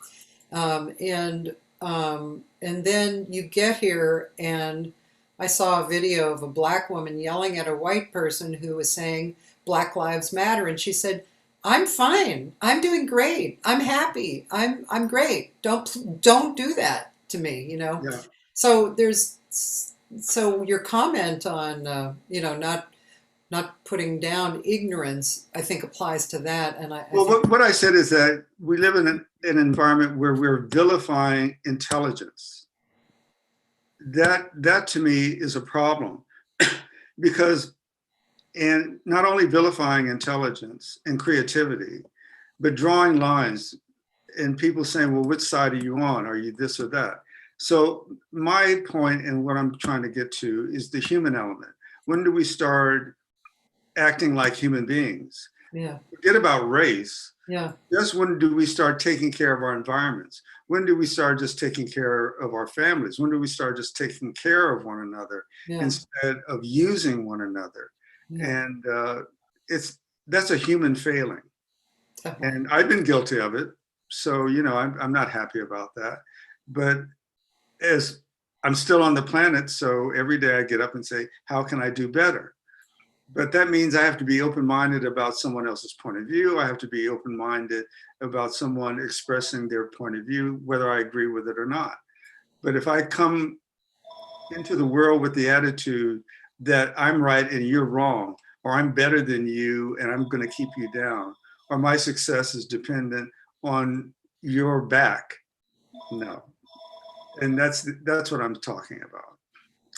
And then you get here, and I saw a video of a black woman yelling at a white person who was saying Black Lives Matter, and she said, "I'm fine. I'm doing great. I'm happy. I'm great. Don't do that to me." Yeah. So your comment on not putting down ignorance, I think, applies to that. And Well, what I said is that we live in an environment where we're vilifying intelligence. That to me is a problem, because, and not only vilifying intelligence and creativity, but drawing lines and people saying, well, which side are you on? Are you this or that? So my point, and what I'm trying to get to, is the human element. When do we start acting like human beings? Yeah. Forget about race. Yeah. Just when do we start taking care of our environments? When do we start just taking care of our families? When do we start just taking care of one another instead of using one another? Yeah. And that's a human failing. And I've been guilty of it. So, I'm not happy about that. But as I'm still on the planet, so every day I get up and say, how can I do better? But that means I have to be open-minded about someone else's point of view. I have to be open-minded about someone expressing their point of view, whether I agree with it or not. But if I come into the world with the attitude that I'm right and you're wrong, or I'm better than you and I'm going to keep you down, or my success is dependent on your back, no. And that's what I'm talking about.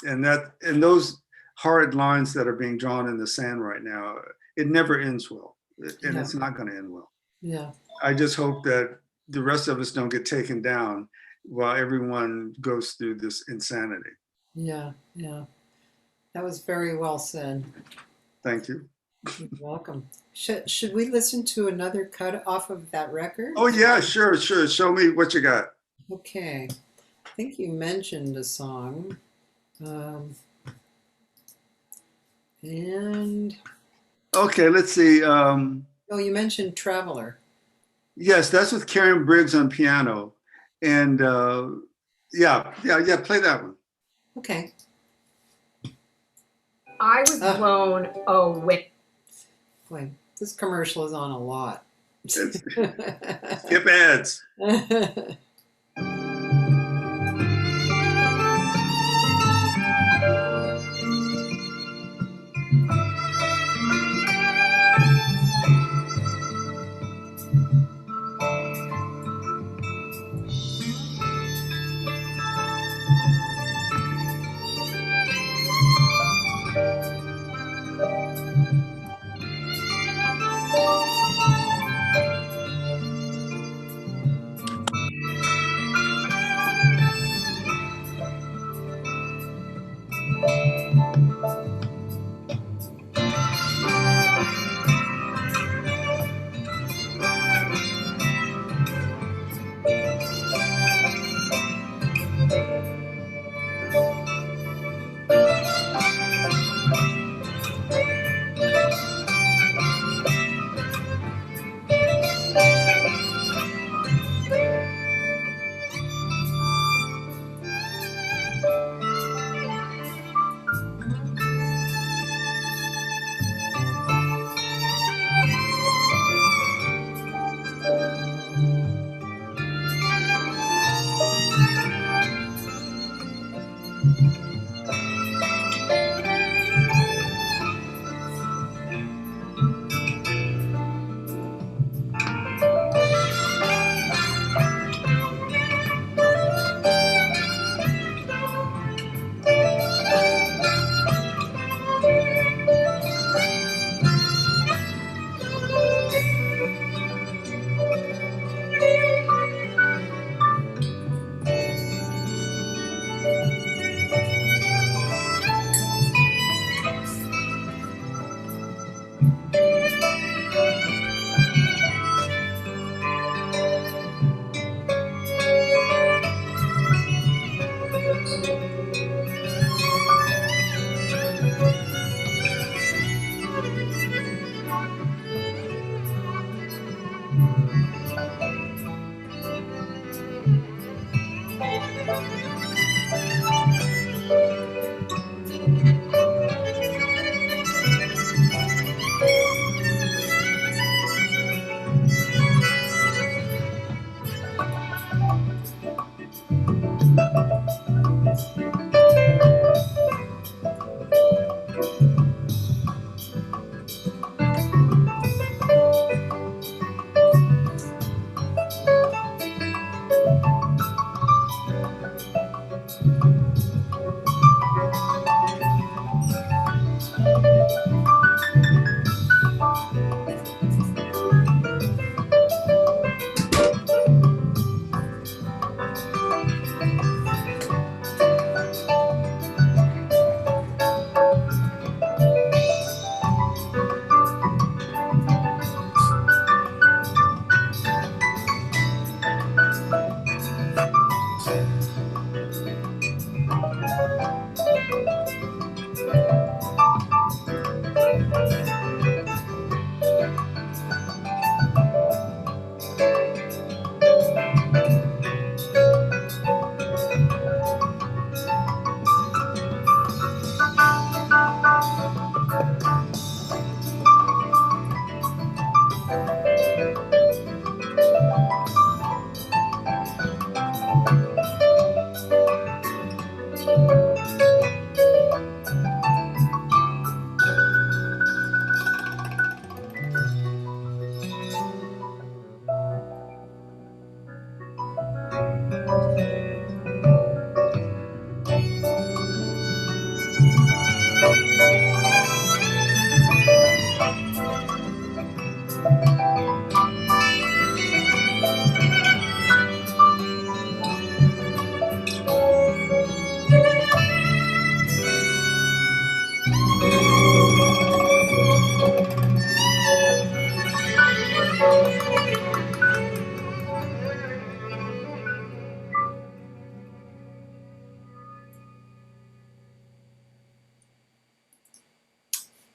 And those hard lines that are being drawn in the sand right now, it never ends well, and it's not going to end well. Yeah. I just hope that the rest of us don't get taken down while everyone goes through this insanity. Yeah, yeah. That was very well said. Thank you. You're welcome. Should we listen to another cut off of that record? Oh yeah, sure. Show me what you got. Okay. I think you mentioned a song. And okay, let's see. You mentioned Traveler. Yes, that's with Karen Briggs on piano. And yeah, play that one. Okay. I was blown away. Boy, this commercial is on a lot. Skip ads.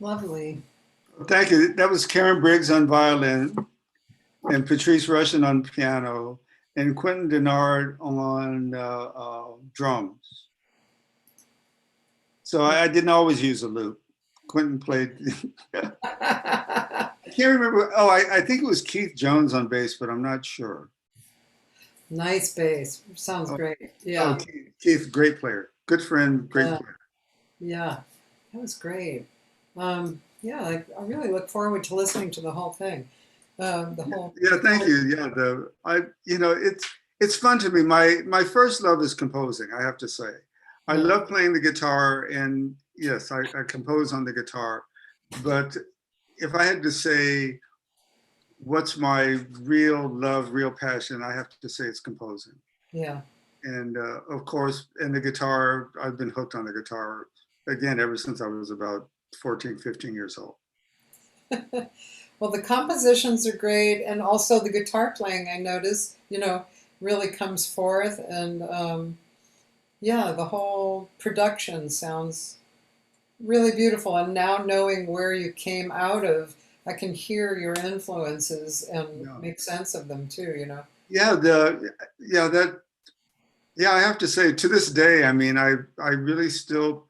Lovely. Thank you. That was Karen Briggs on violin, and Patrice Rushen on piano, and Quentin Denard on drums. So I didn't always use a loop. Quentin played. I can't remember. Oh, I think it was Keith Jones on bass, but I'm not sure. Nice bass. Sounds great. Oh, Yeah. Keith, great player. Good friend, great player. Yeah. That was great. Yeah, I really look forward to listening to the whole thing. The whole. Yeah, thank you. Yeah, it's fun to me. My first love is composing, I have to say. I love playing the guitar, and yes, I compose on the guitar. But if I had to say what's my real love, real passion, I have to say it's composing. Yeah. And of course, and the guitar, I've been hooked on the guitar again ever since I was about 14, 15 years old. Well, the compositions are great, and also the guitar playing, I notice, really comes forth, and yeah, the whole production sounds really beautiful. And now knowing where you came out of, I can hear your influences and make sense of them too, Yeah, I have to say, to this day, I mean, I really still,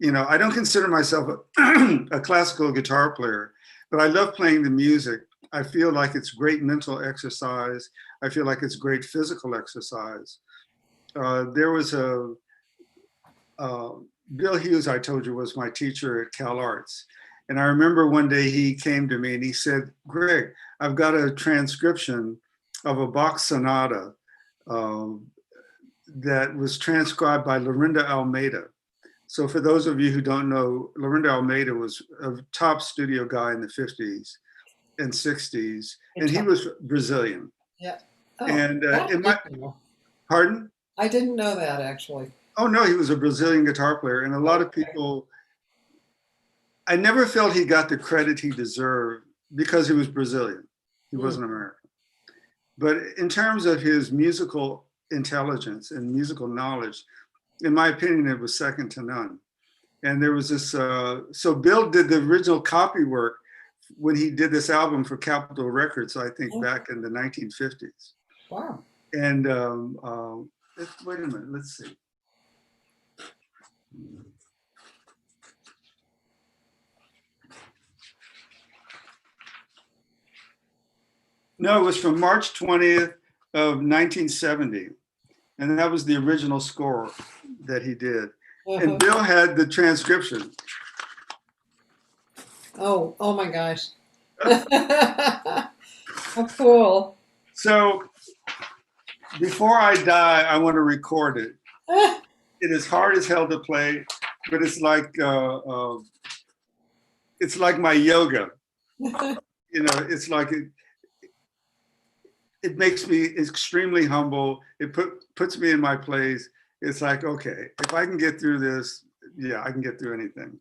I don't consider myself a classical guitar player, but I love playing the music. I feel like it's great mental exercise. I feel like it's great physical exercise. There was Bill Hughes, I told you, was my teacher at Cal Arts. And I remember one day he came to me and he said, Greg, I've got a transcription of a Bach sonata that was transcribed by Lorinda Almeida. So for those of you who don't know, Lorinda Almeida was a top studio guy in the 50s and 60s, and he was Brazilian. Yeah. Oh, and pardon? I didn't know that, actually. Oh no, he was a Brazilian guitar player, and a lot of people, I never felt he got the credit he deserved because he was Brazilian. He wasn't American. But in terms of his musical intelligence and musical knowledge, in my opinion, it was second to none. And there was this, so Bill did the original copy work when he did this album for Capitol Records, I think back in the 1950s. Wow. And wait a minute, let's see. No, it was from March 20th of 1970. And that was the original score that he did. And Bill had the transcription. Oh my gosh. How cool. So before I die, I want to record it. It is hard as hell to play, but it's like my yoga. It's like it makes me extremely humble. It puts me in my place. It's like, okay, if I can get through this, yeah, I can get through anything.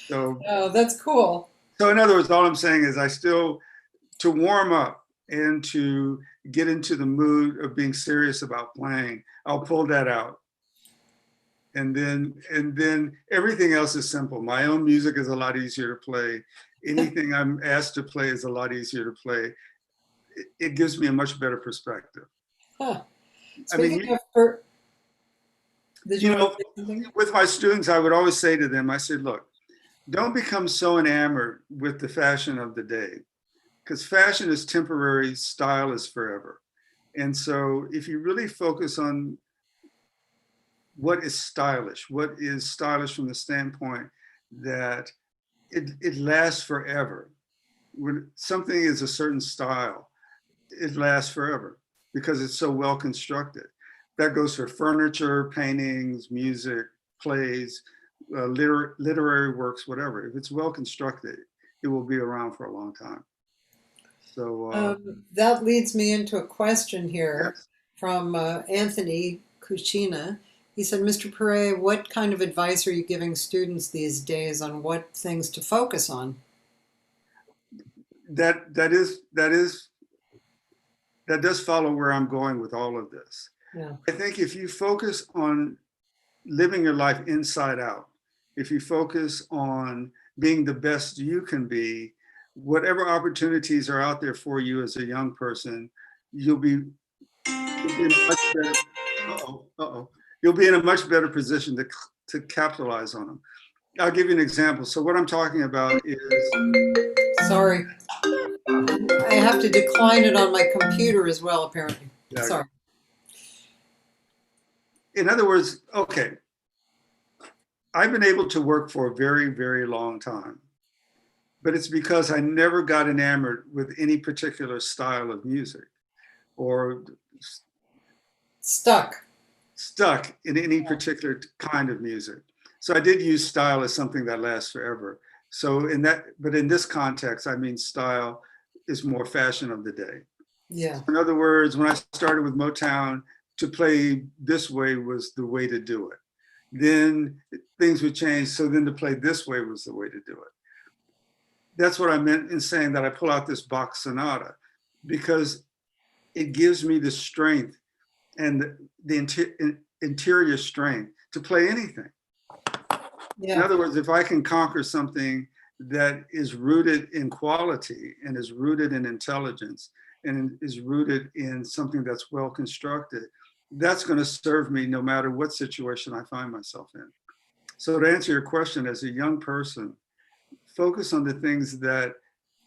So, oh, that's cool. So in other words, all I'm saying is to warm up and to get into the mood of being serious about playing, I'll pull that out. And then everything else is simple. My own music is a lot easier to play. Anything I'm asked to play is a lot easier to play. It gives me a much better perspective. Huh. Speaking of, did you with my students, I would always say to them, I said, look, don't become so enamored with the fashion of the day, because fashion is temporary, style is forever. And so if you really focus on what is stylish from the standpoint that it lasts forever. When something is a certain style, it lasts forever because it's so well constructed. That goes for furniture, paintings, music, plays, literary works, whatever. If it's well constructed, it will be around for a long time. So that leads me into a question here yes. from Anthony Cucina. He said, Mr. Poree, what kind of advice are you giving students these days on what things to focus on? That does follow where I'm going with all of this. Yeah. I think if you focus on living your life inside out if you focus on being the best you can be, whatever opportunities are out there for you as a young person, you'll be in a much better, you'll be in a much better position to capitalize on them. I'll give you an example. So what I'm talking about is, Sorry. I have to decline it on my computer as well, apparently. yeah, Sorry. in other words, okay, I've been able to work for a very, very long time, but it's because I never got enamored with any particular style of music or Stuck. in any particular kind of music. So I did use style as something that lasts forever. So but in this context, I mean, style is more fashion of the day. Yeah. In other words, when I started with Motown, to play this way was the way to do it. Then things would change. So then to play this way was the way to do it. That's what I meant in saying that I pull out this Bach sonata, because it gives me the strength and the interior strength to play anything. Yeah. In other words, if I can conquer something that is rooted in quality and is rooted in intelligence and is rooted in something that's well constructed, that's going to serve me no matter what situation I find myself in. So to answer your question, as a young person, focus on the things that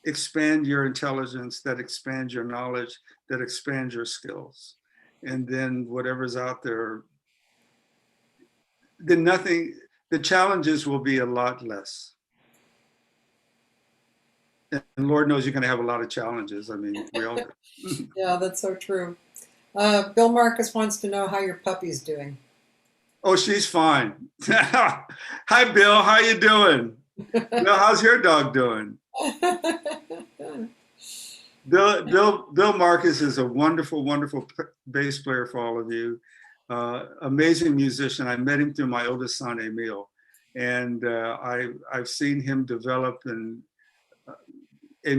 expand your intelligence, that expand your knowledge, that expand your skills. And then whatever's out there, then the challenges will be a lot less. And Lord knows you're going to have a lot of challenges. I mean, we all do. Yeah, that's so true. Bill Marcus wants to know how your puppy's doing. Oh, she's fine. Hi, Bill. How you doing? Bill, how's your dog doing? Bill Marcus is a wonderful, wonderful bass player for all of you. Amazing musician. I met him through my oldest son, Emil, and I've seen him develop and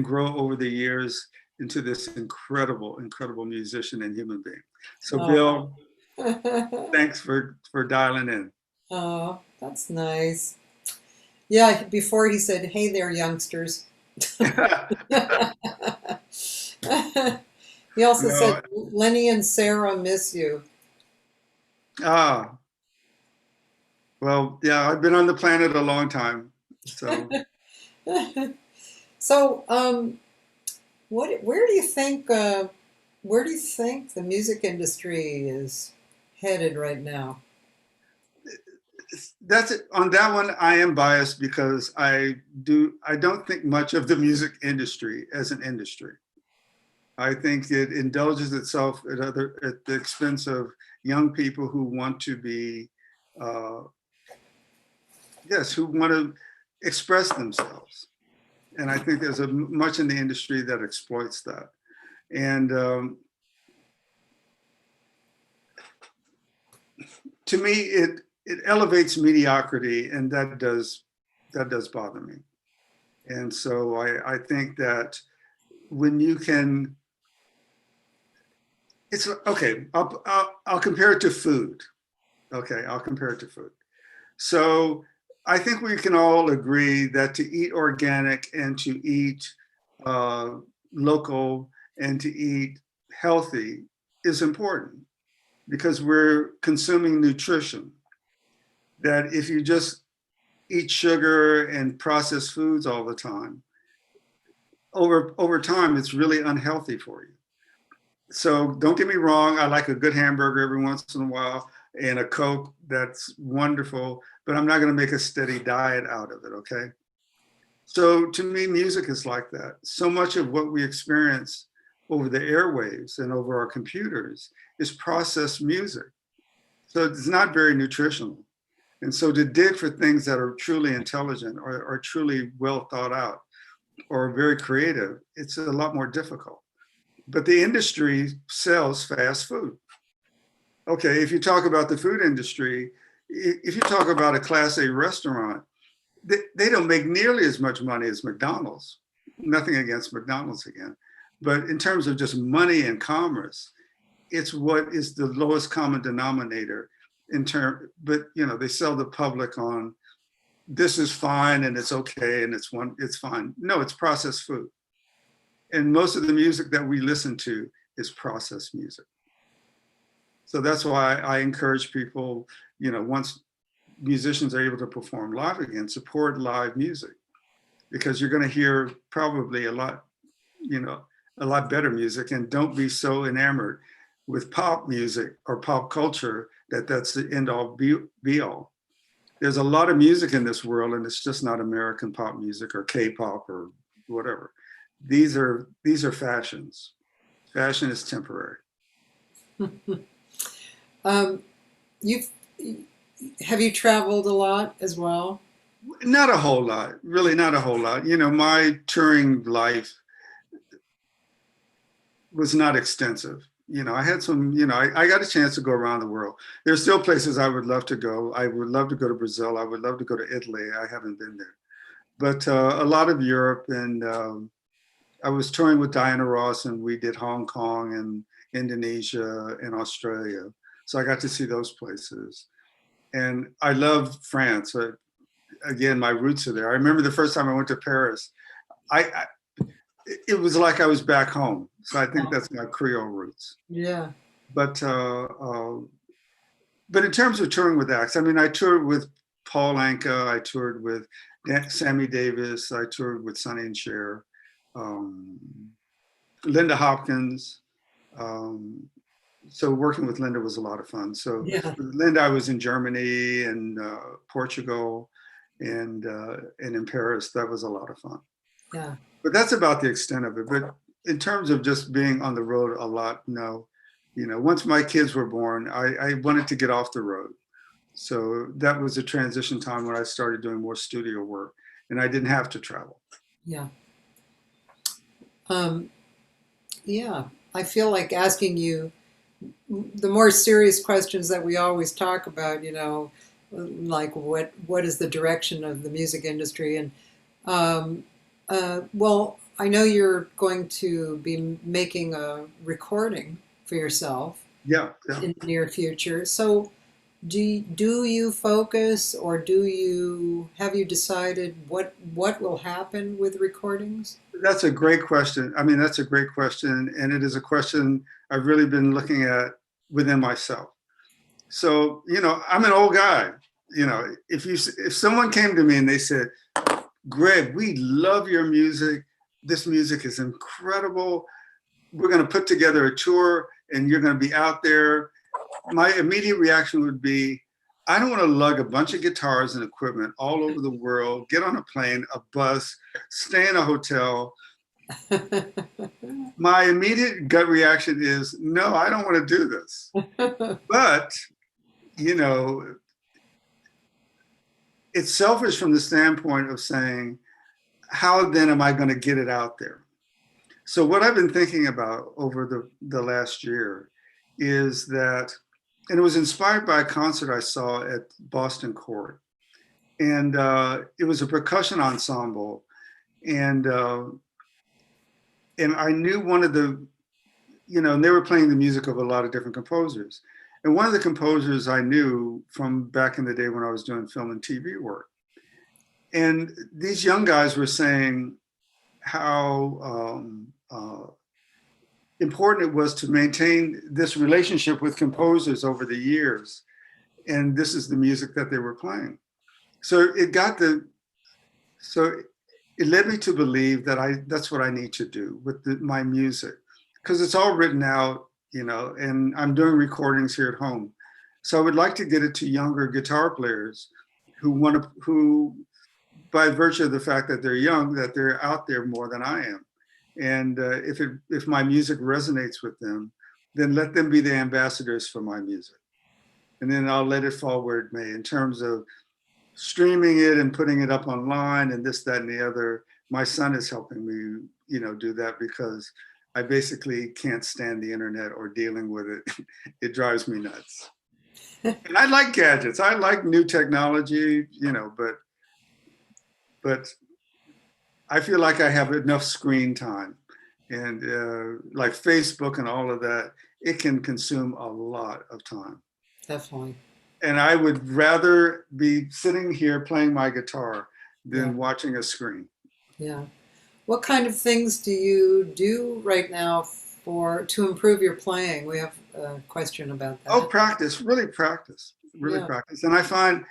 grow over the years into this incredible, incredible musician and human being. So, Bill, thanks for dialing in. Oh, that's nice. Yeah, before he said, "Hey there, youngsters." He also said, "Lenny and Sarah miss you." Ah, well, yeah, I've been on the planet a long time, so. So, where do you think the music industry is headed right now? That's it. On that one, I am biased because I don't think much of the music industry as an industry. I think it indulges itself at the expense of young people who want to be, who want to express themselves. And I think there's much in the industry that exploits that. And to me, it elevates mediocrity, and that does bother me. And so I think that when you can, it's okay. I'll compare it to food. Okay, I'll compare it to food. So I think we can all agree that to eat organic and to eat local and to eat healthy is important, because we're consuming nutrition. That if you just eat sugar and processed foods all the time, over time, it's really unhealthy for you. So don't get me wrong, I like a good hamburger every once in a while and a Coke, that's wonderful, but I'm not going to make a steady diet out of it, okay? So to me, music is like that. So much of what we experience over the airwaves and over our computers is processed music. So it's not very nutritional. And so to dig for things that are truly intelligent or truly well thought out or very creative, it's a lot more difficult. But the industry sells fast food. Okay, if you talk about the food industry, if you talk about a Class A restaurant, they don't make nearly as much money as McDonald's. Nothing against McDonald's again. But in terms of just money and commerce, it's what is the lowest common denominator but they sell the public on this is fine and it's okay and it's fine. No, it's processed food. And most of the music that we listen to is processed music. So that's why I encourage people, once musicians are able to perform live again, support live music, because you're going to hear probably a lot better music, and don't be so enamored with pop music or pop culture that's the end all be all. There's a lot of music in this world, and it's just not American pop music or K-pop or whatever. These are fashions. Fashion is temporary. Have you traveled a lot as well? Not a whole lot, really not a whole lot. My touring life was not extensive. I had some, I got a chance to go around the world. There's still places I would love to go. I would love to go to Brazil. I would love to go to Italy. I haven't been there. But a lot of Europe, and I was touring with Diana Ross, and we did Hong Kong and Indonesia and Australia. So I got to see those places. And I love France. Again, my roots are there. I remember the first time I went to Paris, it was like I was back home. So I think that's my Creole roots. Yeah. But in terms of touring with acts, I toured with Paul Anka, I toured with Sammy Davis, I toured with Sonny and Cher, Linda Hopkins. So working with Linda was a lot of fun. So Yeah. with Linda, I was in Germany and Portugal and in Paris. That was a lot of fun. Yeah. But that's about the extent of it. But in terms of just being on the road a lot, no. Once my kids were born, I wanted to get off the road. So that was a transition time when I started doing more studio work, and I didn't have to travel. Yeah. Yeah. I feel like asking you the more serious questions that we always talk about, like what is the direction of the music industry? And well, I know you're going to be making a recording for yourself Yeah. in the near future. So do you focus, or have you decided what will happen with recordings? That's a great question. That's a great question. And it is a question I've really been looking at within myself. So, I'm an old guy. If someone came to me and they said, Greg, we love your music. This music is incredible. We're going to put together a tour and you're going to be out there. My immediate reaction would be, I don't want to lug a bunch of guitars and equipment all over the world, get on a plane, a bus, stay in a hotel. My immediate gut reaction is, no, I don't want to do this. But, it's selfish from the standpoint of saying, how then am I going to get it out there? So what I've been thinking about over the last year is that, and it was inspired by a concert I saw at Boston Court. And it was a percussion ensemble. And I knew one of the, and they were playing the music of a lot of different composers. And one of the composers I knew from back in the day when I was doing film and TV work. And these young guys were saying how important it was to maintain this relationship with composers over the years. And this is the music that they were playing. So it led me to believe that that's what I need to do with my music, because it's all written out, and I'm doing recordings here at home. So I would like to get it to younger guitar players who by virtue of the fact that they're young, that they're out there more than I am. And if my music resonates with them, then let them be the ambassadors for my music. And then I'll let it fall where it may in terms of streaming it and putting it up online and this, that, and the other. My son is helping me, do that, because I basically can't stand the internet or dealing with it. It drives me nuts. And I like gadgets. I like new technology, but I feel like I have enough screen time, and like Facebook and all of that, it can consume a lot of time. Definitely. And I would rather be sitting here playing my guitar than Yeah. watching a screen. Yeah. What kind of things do you do right now to improve your playing? We have a question about that. Oh, practice, really practice, really Yeah. practice. And I find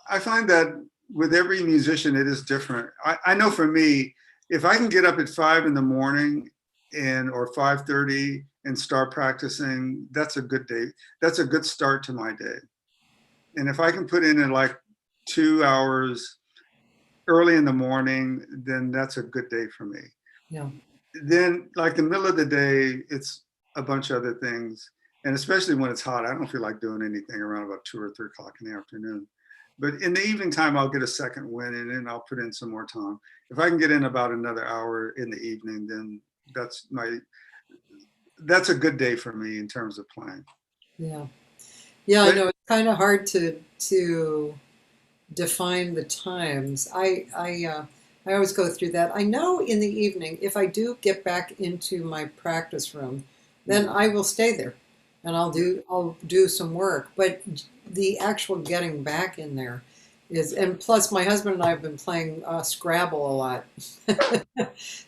that with every musician, it is different. I know for me, if I can get up at 5 in the morning or 5:30 and start practicing, that's a good day. That's a good start to my day. And if I can put in like 2 hours early in the morning, then that's a good day for me. Yeah. Then like the middle of the day, it's a bunch of other things. And especially when it's hot, I don't feel like doing anything around about 2 or 3 o'clock in the afternoon. But in the evening time, I'll get a second wind and then I'll put in some more time. If I can get in about another hour in the evening, then that's a good day for me in terms of playing. Yeah. Yeah, I But know it's kind of hard to define the times. I always go through that. I know in the evening, if I do get back into my practice room, then I will stay there and I'll do some work. But the actual getting back in there is, and plus my husband and I have been playing Scrabble a lot.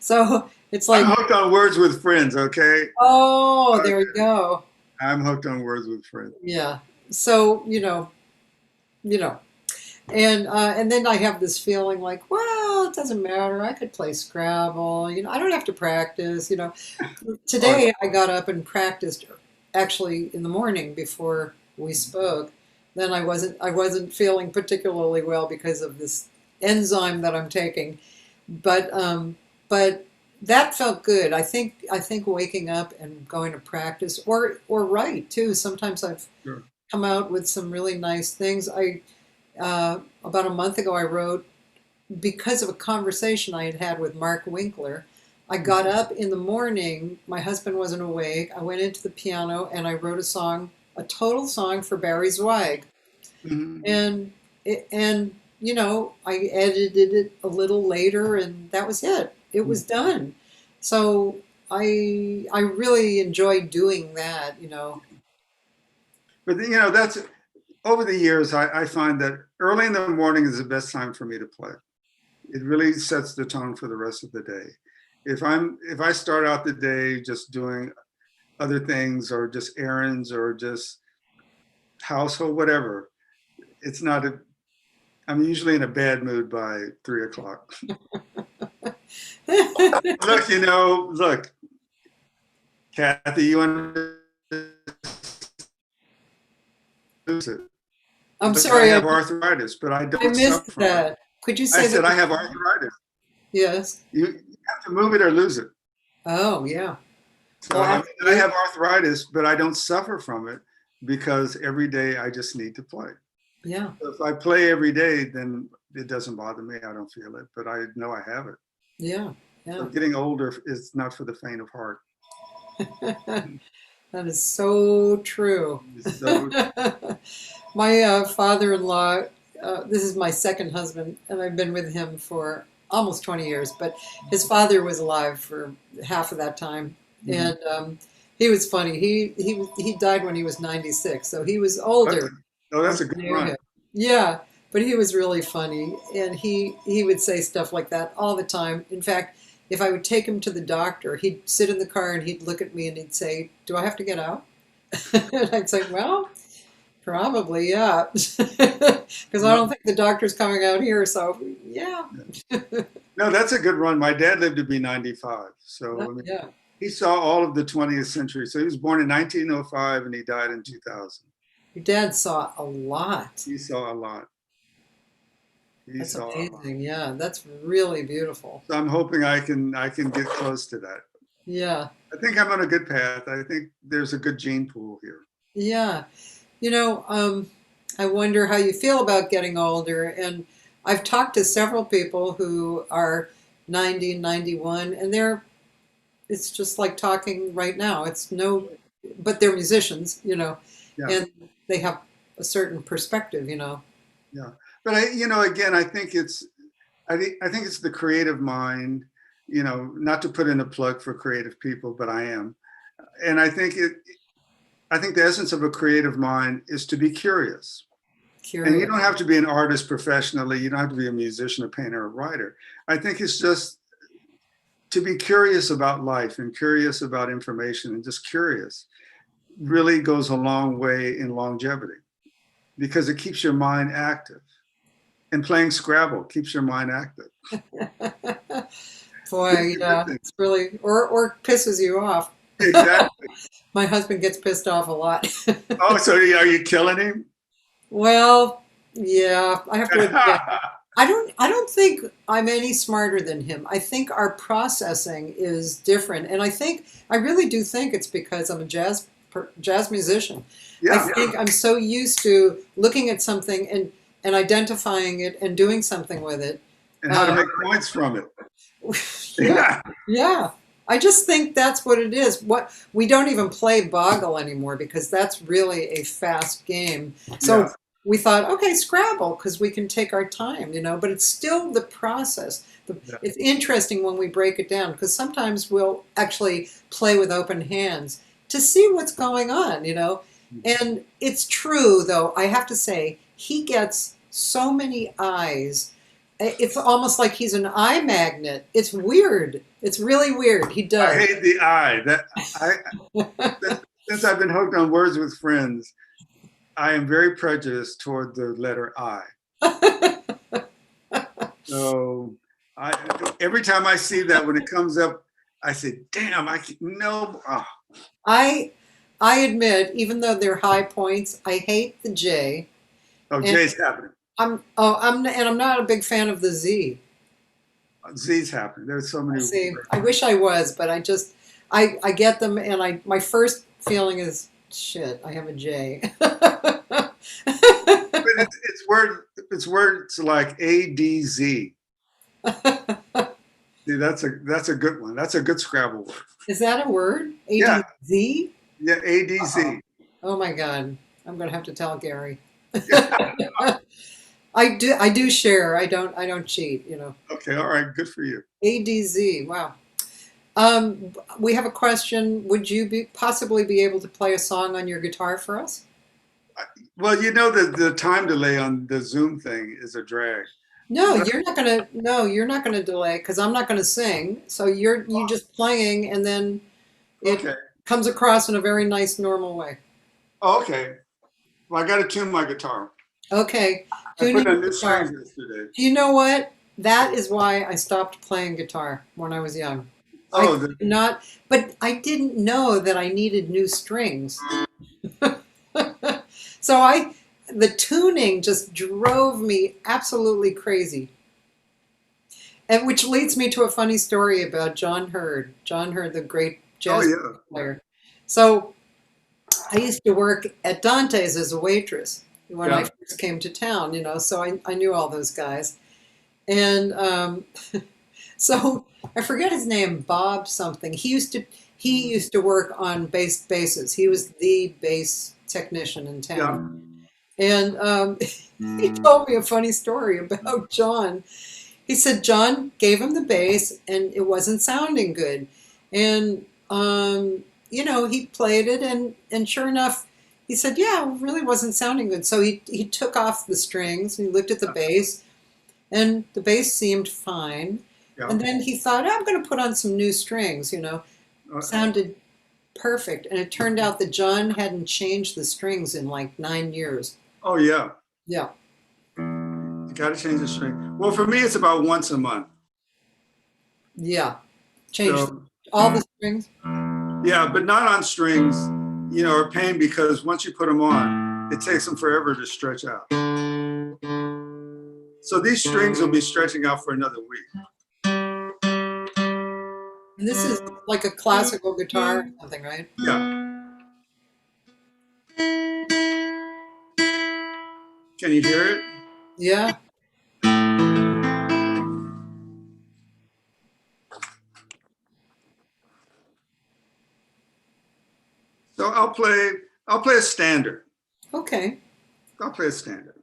So it's I'm like, hooked on Words with Friends, okay? oh, there you go. I'm hooked on Words with Friends. Yeah. So, you know, and then I have this feeling like, well, it doesn't matter. I could play Scrabble. I don't have to practice. Today I got up and practiced actually in the morning before we spoke. Then I wasn't feeling particularly well because of this enzyme that I'm taking, but that felt good. I think waking up and going to practice or write too. Sometimes I've Sure. come out with some really nice things. About a month ago, I wrote because of a conversation I had had with Mark Winkler. I got up in the morning. My husband wasn't awake. I went into the piano and I wrote a total song for Barry Zweig, Mhm. and I edited it a little later, and that was it. It was done. So I really enjoyed doing that. But that's over the years, I find that early in the morning is the best time for me to play. It really sets the tone for the rest of the day. If I start out the day just doing other things or just errands or just household, whatever, I'm usually in a bad mood by 3 o'clock. Look, Cathy, you understand it. I'm But I sorry, have arthritis, but I I don't missed suffer from it. that. Could you I say said that? I have arthritis. Yes. You have to move it or lose it. Oh, yeah. So Well, I mean, I have arthritis, but I don't suffer from it because every day I just need to play. yeah, So if I play every day, then it doesn't bother me. I don't feel it, but I know I have it. yeah, So yeah. getting older is not for the faint of heart. That is so true. So My father-in-law, this is my second husband, and I've been with him for almost 20 years, but his father was alive for half of that time. mhm. And he was funny. He died when he was 96, so he was That's older when that's a I good knew run. him. Yeah, but he was really funny, and he would say stuff like that all the time. In fact, if I would take him to the doctor, he'd sit in the car and he'd look at me and he'd say, "Do I have to get out?" And I'd say, "Well, probably, yeah," because I don't think the doctor's coming out here. So yeah, No, that's a good run. My dad lived to be 95. So I mean, yeah. he saw all of the 20th century. So he was born in 1905 and he died in 2000. Your dad saw a lot. He saw a lot. He That's saw a lot. amazing. Yeah, that's really beautiful. So I'm hoping I can get close to that. Yeah, I think I'm on a good path. I think there's a good gene pool here. yeah. You know, I wonder how you feel about getting older. And I've talked to several people who are 90, 91, and it's just like talking right now. It's no, but they're musicians, Yeah, and they have a certain perspective. yeah. But again, I think it's the creative mind. Not to put in a plug for creative people, but I am, and I think the essence of a creative mind is to be curious. And you curious. don't have to be an artist professionally. You don't have to be a musician, a painter, a writer. I think it's just to be curious about life and curious about information and just curious really goes a long way in longevity because it keeps your mind active. And playing Scrabble keeps your mind active. Boy, yeah, it's really, or pisses you off. Exactly. My husband gets pissed off a lot. Oh, so are you killing him? Well, yeah, I have to admit, I don't think I'm any smarter than him. I think our processing is different, and I really do think it's because I'm a jazz musician. I Yeah. think I'm so used to looking at something and identifying it and doing something with it. And how to make points from it. Yeah, Yeah. yeah. I just think that's what it is. What we don't even play Boggle anymore because that's really a fast game. So Yeah. we thought, okay, Scrabble, because we can take our time, but it's still the process. Yeah. It's interesting when we break it down because sometimes we'll actually play with open hands to see what's going on. And it's true, though, I have to say, he gets so many eyes. It's almost like he's an eye magnet. It's weird. It's really weird. He I does. hate the I. Since I've been hooked on Words with Friends, I am very prejudiced toward the letter I. So every time I see that when it comes up, I say, "Damn, no." Oh. I admit, even though they're high points, I hate the J. Oh, And J's happening. I'm not a big fan of the Z. Z's happening. There's so many. See, I wish I was, but I get them, and my first feeling is shit. I have a J. But it's words like ADZ. See, that's a good one. That's a good Scrabble word. Is that a word? Yeah. ADZ? Yeah, ADZ. Oh my God. I'm gonna have to tell Gary. Yeah. I do share. I don't cheat. Okay, all right, good for you. ADZ. Wow. We have a question. Would you possibly be able to play a song on your guitar for us? Well, the time delay on the Zoom thing is a drag. No, you're not gonna. No, you're not gonna delay because I'm not gonna sing. So you just playing, and then it Okay. comes across in a very nice, normal way. Oh, okay. Well, I got to tune my guitar. Okay. I Tuning put on new guitar. strings yesterday. Do you know what? That is why I stopped playing guitar when I was young. Oh, But I didn't know that I needed new strings. So the tuning just drove me absolutely crazy. And which leads me to a funny story about John Hurd. John Hurd, the great oh jazz yeah. player. So I used to work at Dante's as a waitress when I Yeah. first came to town, so I knew all those guys. And so I forget his name, Bob something. He used to work on basses. He was the bass technician in town. And he told me a funny story about John. He said John gave him the bass and it wasn't sounding good. And he played it and sure enough, he said, yeah, it really wasn't sounding good. So he took off the strings and he looked at the bass and the bass seemed fine. Yeah. And then he thought, I'm going to put on some new strings, sounded perfect. And it turned out that John hadn't changed the strings in like 9 years. Oh yeah. Yeah. You got to change the string. Well, for me, it's about once a month. Yeah. Changed So, all the strings. yeah, but not on strings, are a pain because once you put them on, it takes them forever to stretch out. So these strings will be stretching out for another week. And this is like a classical guitar or something, right? Yeah. Can you hear it? Yeah. So I'll play a standard. Okay. I'll play a standard.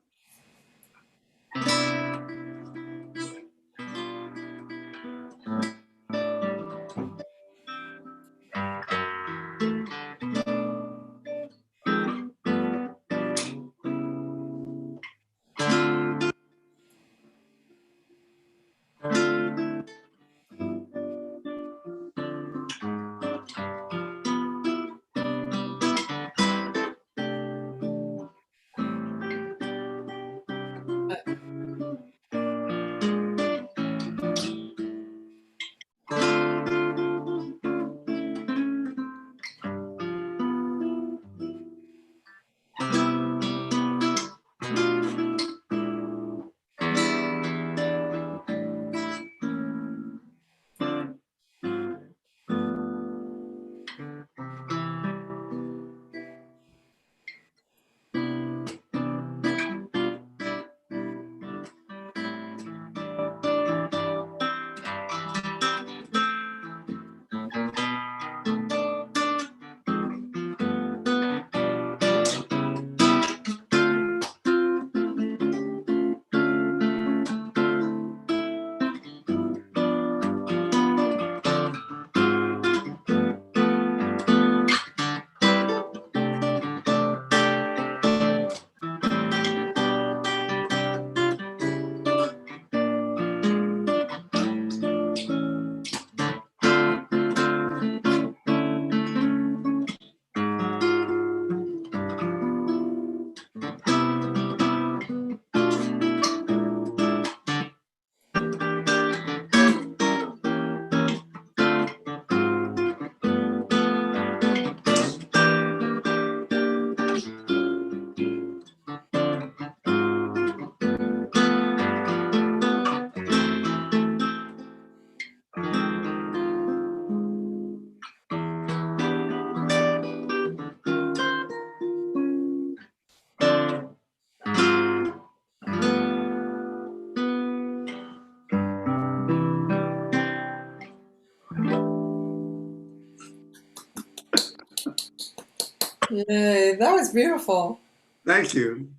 Yay, that was beautiful. Thank you.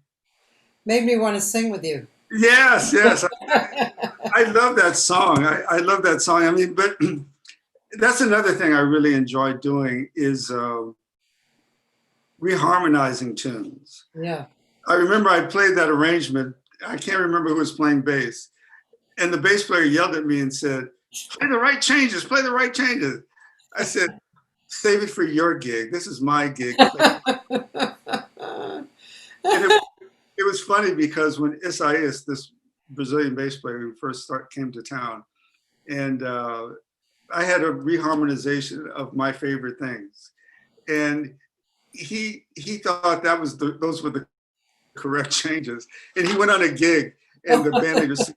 Made me want to sing with you. Yes, yes. I love that song. I love that song. I mean, but that's another thing I really enjoy doing is reharmonizing tunes. Yeah. I remember I played that arrangement. I can't remember who was playing bass. And the bass player yelled at me and said, play the right changes, play the right changes. I said, save it for your gig. This is my gig. And it was funny because when Isaias, this Brazilian bass player who first came to town, and I had a reharmonization of my favorite things. And he thought that was those were the correct changes. And he went on a gig and the band leader said,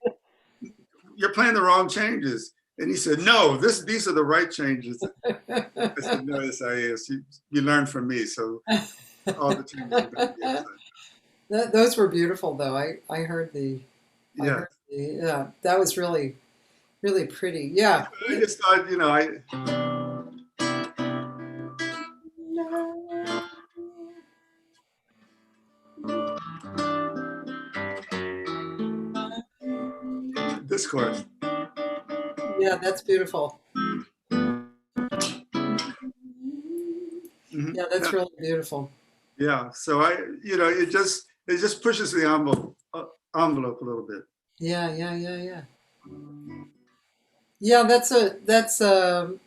you're playing the wrong changes. And he said, no, these are the right changes. I said, no, Isaias, you learned from me. So all the changes are going to be Those were beautiful, though. I heard the, I yeah. heard the, yeah, that was really, really pretty. Yeah. I just thought, this chorus. Yeah, that's beautiful. Mhm. Yeah, that's really beautiful. Yeah. So it just pushes the envelope a little bit. Yeah, yeah, yeah, yeah. Yeah, that's an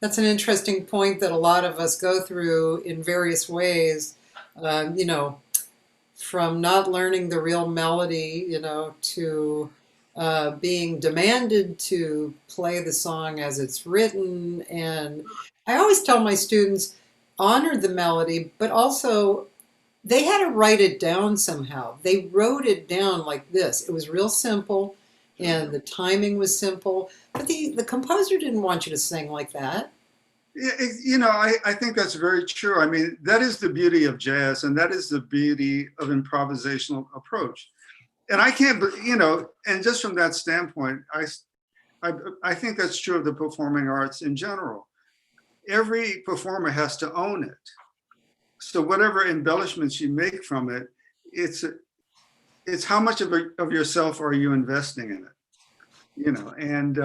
interesting point that a lot of us go through in various ways. You know, from not learning the real melody, you know, to being demanded to play the song as it's written. And I always tell my students, honor the melody, but also they had to write it down somehow. They wrote it down like this. It was real simple, and the timing was simple. But the composer didn't want you to sing like that. Yeah, I think that's very true. I mean, that is the beauty of jazz, and that is the beauty of improvisational approach. And I can't, and just from that standpoint, I think that's true of the performing arts in general. Every performer has to own it. So whatever embellishments you make from it, it's how much of yourself are you investing in it, and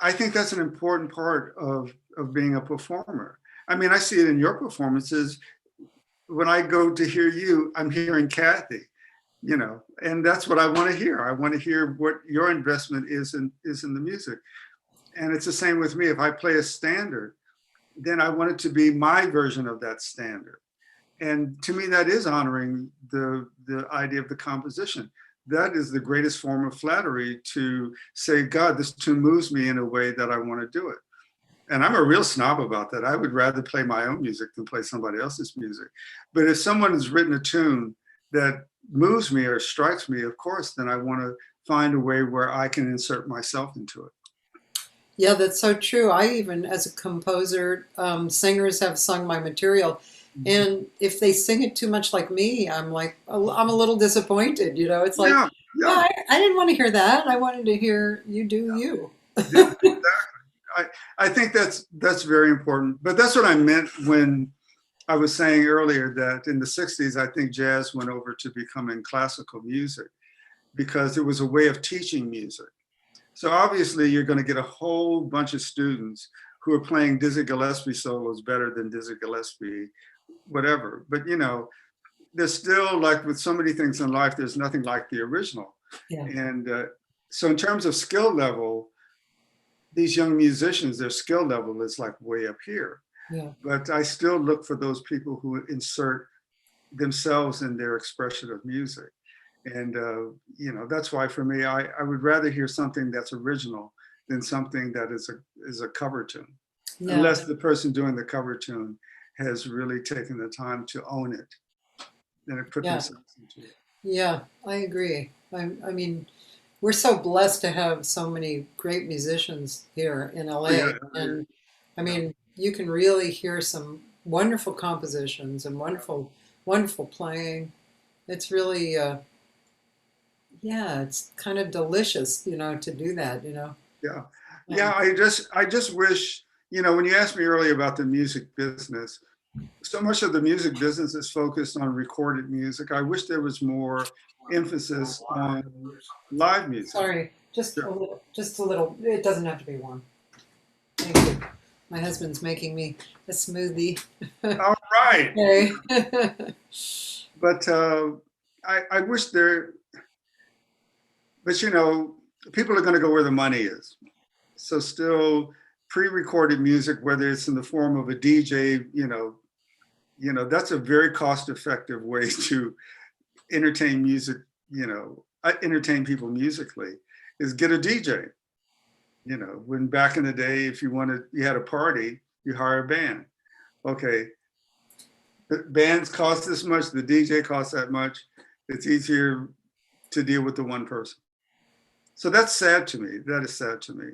I think that's an important part of being a performer. I mean, I see it in your performances. When I go to hear you, I'm hearing Cathy, and that's what I want to hear. I want to hear what your investment is in the music. And it's the same with me. If I play a standard, then I want it to be my version of that standard. And to me, that is honoring the idea of the composition. That is the greatest form of flattery, to say, God, this tune moves me in a way that I want to do it. And I'm a real snob about that. I would rather play my own music than play somebody else's music. But if someone has written a tune that moves me or strikes me, of course, then I want to find a way where I can insert myself into it. Yeah, that's so true. I even, as a composer, singers have sung my material, and if they sing it too much like me, I'm a little disappointed. It's like, Yeah, no, yeah, I didn't want to hear that. I wanted to hear you do you. yeah, exactly. I think that's very important. But that's what I meant when I was saying earlier that in the 60s, I think jazz went over to becoming classical music because it was a way of teaching music. So obviously you're going to get a whole bunch of students who are playing Dizzy Gillespie solos better than Dizzy Gillespie, whatever. But there's still, like with so many things in life, there's nothing like the original. Yeah. And so in terms of skill level, these young musicians, their skill level is like way up here. Yeah. But I still look for those people who insert themselves in their expression of music. And, that's why for me, I would rather hear something that's original than something that is a cover tune. Yeah. Unless the person doing the cover tune has really taken the time to own it and put themselves into it. Yeah, I agree. I mean, we're so blessed to have so many great musicians here in LA. Yeah. And I mean, you can really hear some wonderful compositions and wonderful, wonderful playing. It's really, it's kind of delicious, to do that, Yeah. Yeah, I just wish, when you asked me earlier about the music business, so much of the music business is focused on recorded music. I wish there was more emphasis on live music. Sorry, just Sure. a little, just a little. It doesn't have to be warm. Thank you. My husband's making me a smoothie. All right. Okay. But I wish there, but you know, people are going to go where the money is. So still pre-recorded music, whether it's in the form of a DJ, that's a very cost-effective way to entertain music, entertain people musically, is get a DJ. When back in the day, if you had a party, you hire a band. Okay, the bands cost this much, the DJ costs that much. It's easier to deal with the one person. So that's sad to me. That is sad to me.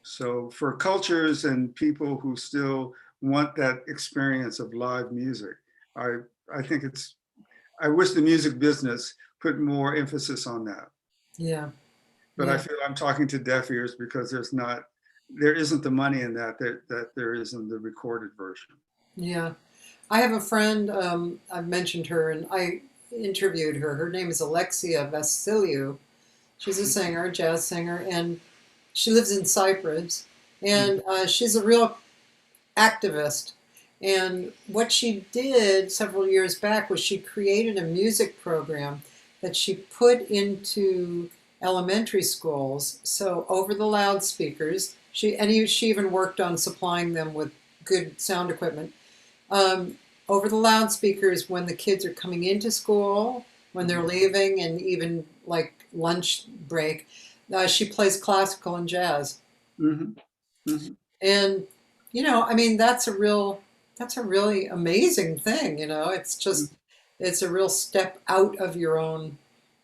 So for cultures and people who still want that experience of live music, I wish the music business put more emphasis on that. Yeah. But Yeah. I feel I'm talking to deaf ears because there isn't the money in that there is in the recorded version. Yeah. I have a friend, I've mentioned her and I interviewed her. Her name is Alexia Vasiliou. She's a singer, a jazz singer, and she lives in Cyprus. And she's a real activist. And what she did several years back was she created a music program that she put into elementary schools. So over the loudspeakers, she even worked on supplying them with good sound equipment. Over the loudspeakers when the kids are coming into school, when they're leaving, and even like lunch break, she plays classical and jazz. Mm-hmm. Mm-hmm. And I mean, that's a really amazing thing. It's a real step out of your own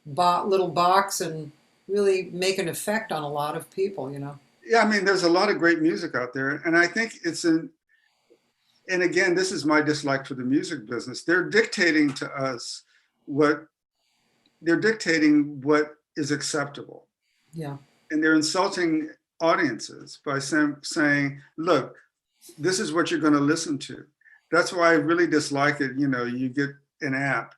little box and really make an effect on a lot of people. Yeah, I mean, there's a lot of great music out there, and I think and again, this is my dislike for the music business. They're dictating to us what is acceptable. Yeah. And they're insulting audiences by saying, look, this is what you're going to listen to. That's why I really dislike it. You get an app,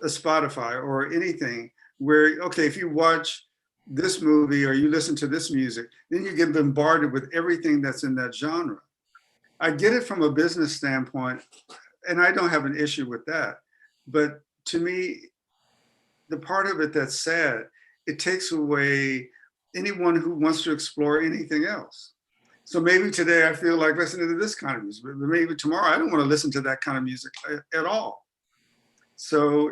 a Spotify or anything where, okay, if you watch this movie or you listen to this music, then you get bombarded with everything that's in that genre. I get it from a business standpoint, and I don't have an issue with that. But to me, the part of it that's sad, it takes away anyone who wants to explore anything else. So maybe today I feel like listening to this kind of music, but maybe tomorrow I don't want to listen to that kind of music at all. So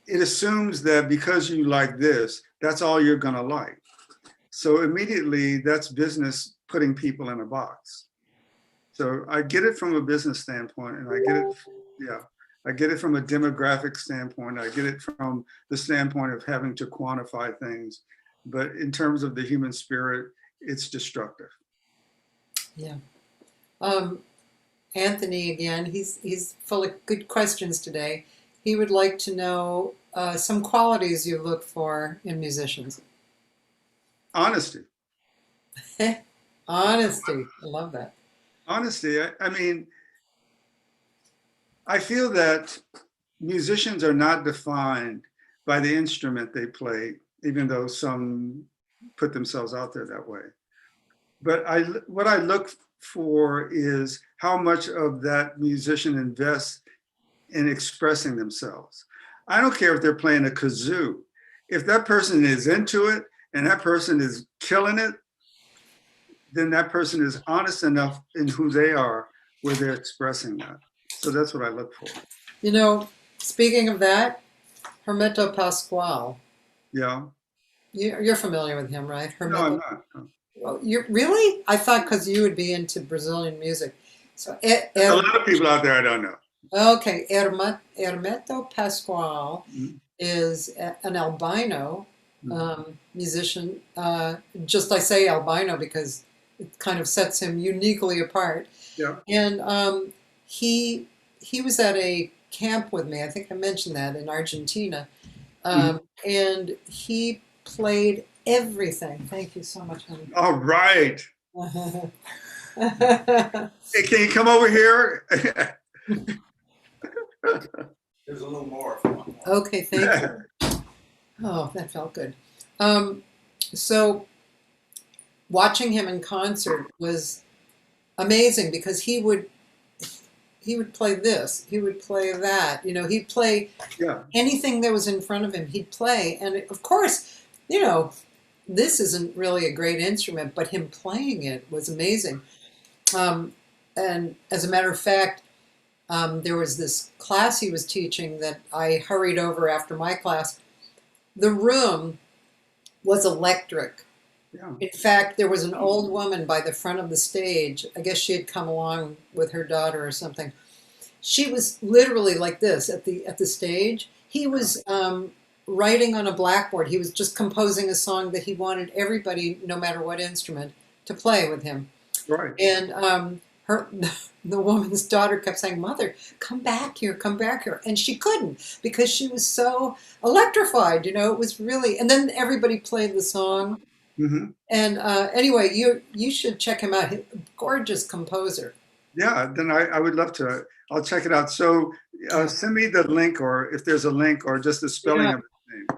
it assumes that because you like this, that's all you're going to like. So immediately that's business putting people in a box. So I get it from a business standpoint, and I get it from a demographic standpoint. I get it from the standpoint of having to quantify things. But in terms of the human spirit, it's destructive. Yeah. Anthony, again, he's full of good questions today. He would like to know some qualities you look for in musicians. Honesty. Honesty. I love that. Honesty. I mean, I feel that musicians are not defined by the instrument they play, even though some put themselves out there that way. But what I look for is how much of that musician invests in expressing themselves. I don't care if they're playing a kazoo. If that person is into it and that person is killing it, then that person is honest enough in who they are where they're expressing that. So that's what I look for. Speaking of that, Hermeto Pascoal. Yeah. You're familiar with him, right? No, I'm not. No. Oh, really? I thought because you would be into Brazilian music. So A lot of people out there I don't know. Okay, Hermeto Pascoal is an albino musician. Just I say albino because it kind of sets him uniquely apart. Yeah. And he was at a camp with me. I think I mentioned that in Argentina. And he played everything. Thank you so much, honey. All right. Hey, can you come over here? There's a little more if you want more. Okay, thank you. Oh, that felt good. So watching him in concert was amazing because he would play this, he would play that, you know, he'd play Yeah. anything that was in front of him, he'd play. And of course, you know, this isn't really a great instrument, but him playing it was amazing. And as a matter of fact, there was this class he was teaching that I hurried over after my class. The room was electric. Yeah. In fact, there was an old woman by the front of the stage. I guess she had come along with her daughter or something. She was literally like this at the stage. He was writing on a blackboard. He was just composing a song that he wanted everybody, no matter what instrument, to play with him. Right. And the woman's daughter kept saying, "Mother, come back here, come back here." And she couldn't because she was so electrified, you know, it was really, and then everybody played the song. Mm-hmm. And anyway, you should check him out. Gorgeous composer. Yeah, then I would love to. I'll check it out. So send me the link, or if there's a link, or just the spelling of his name.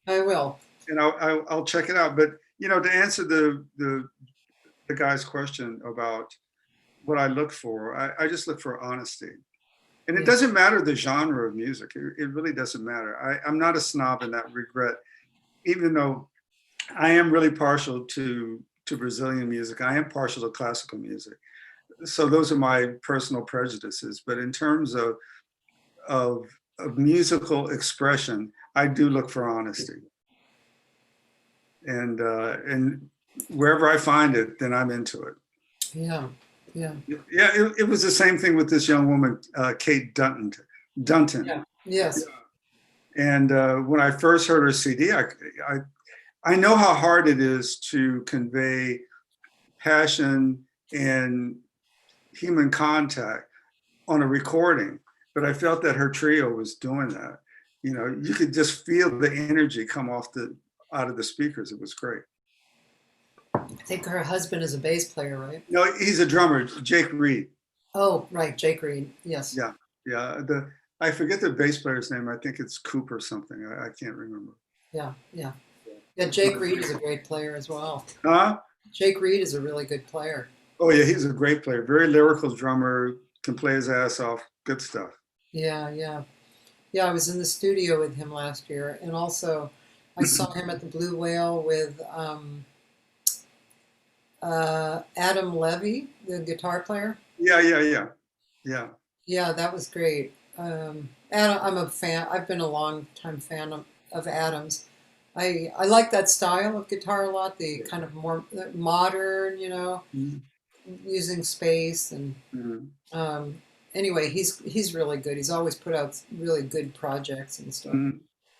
I will. And I'll check it out. But you know, to answer the guy's question about what I look for, I just look for honesty. And it doesn't matter the genre of music. It really doesn't matter. I'm not a snob in that regret, even though I am really partial to Brazilian music. I am partial to classical music. So those are my personal prejudices. But in terms of musical expression, I do look for honesty. And wherever I find it, then I'm into it. Yeah. Yeah. Yeah, it was the same thing with this young woman, Kate Dunton. Yeah. Yes. And when I first heard her CD, I know how hard it is to convey passion and human contact on a recording, but I felt that her trio was doing that. You know, you could just feel the energy come out of the speakers. It was great. I think her husband is a bass player, right? No, he's a drummer, Jake Reed. Oh, right, Jake Reed. Yes. Yeah, yeah. I forget the bass player's name. I think it's Coop or something. I can't remember. Yeah, yeah. Yeah, Jake Reed is a great player as well. Huh? Jake Reed is a really good player. Oh yeah, he's a great player. Very lyrical drummer, can play his ass off. Good stuff. Yeah, yeah. Yeah, I was in the studio with him last year, and also I saw him at the Blue Whale with Adam Levy, the guitar player. Yeah. Yeah, that was great. Adam, I'm a fan. I've been a long time fan of Adam's. I like that style of guitar a lot. The kind of more modern, you know, using space and. Anyway, he's really good. He's always put out really good projects and stuff.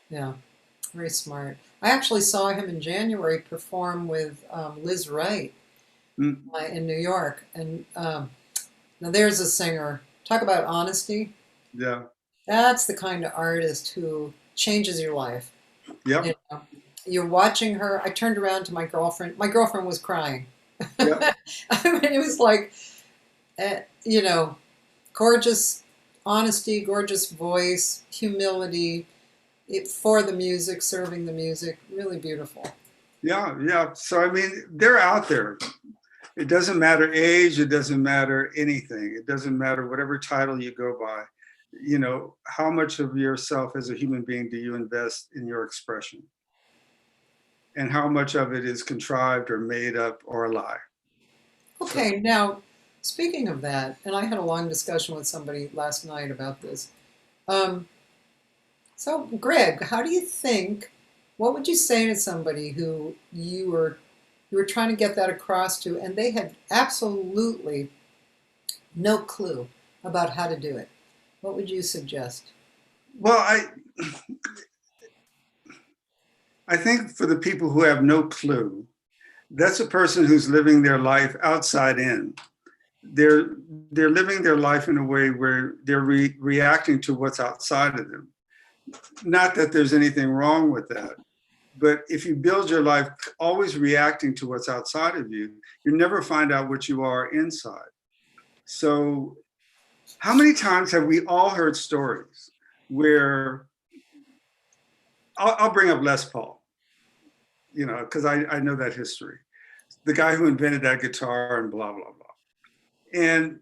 Yeah, very smart. I actually saw him in January perform with Liz Wright in New York. And now there's a singer. Talk about honesty. Yeah. That's the kind of artist who changes your life. Yep. You know, you're watching her. I turned around to my girlfriend. My girlfriend was crying. Yep. I mean, it was like, you know, gorgeous honesty, gorgeous voice, humility for the music, serving the music. Really beautiful. Yeah. So, I mean, they're out there. It doesn't matter age. It doesn't matter anything. It doesn't matter whatever title you go by. You know, how much of yourself as a human being do you invest in your expression? And how much of it is contrived or made up or a lie? Okay, now, speaking of that, and I had a long discussion with somebody last night about this. So, Greg, how do you think, what would you say to somebody who you were trying to get that across to, and they had absolutely no clue about how to do it? What would you suggest? Well, I think for the people who have no clue, that's a person who's living their life outside in. They're living their life in a way where they're reacting to what's outside of them. Not that there's anything wrong with that, but if you build your life always reacting to what's outside of you, you never find out what you are inside. So how many times have we all heard stories where I'll bring up Les Paul, you know, because I know that history. The guy who invented that guitar and blah, blah, blah. And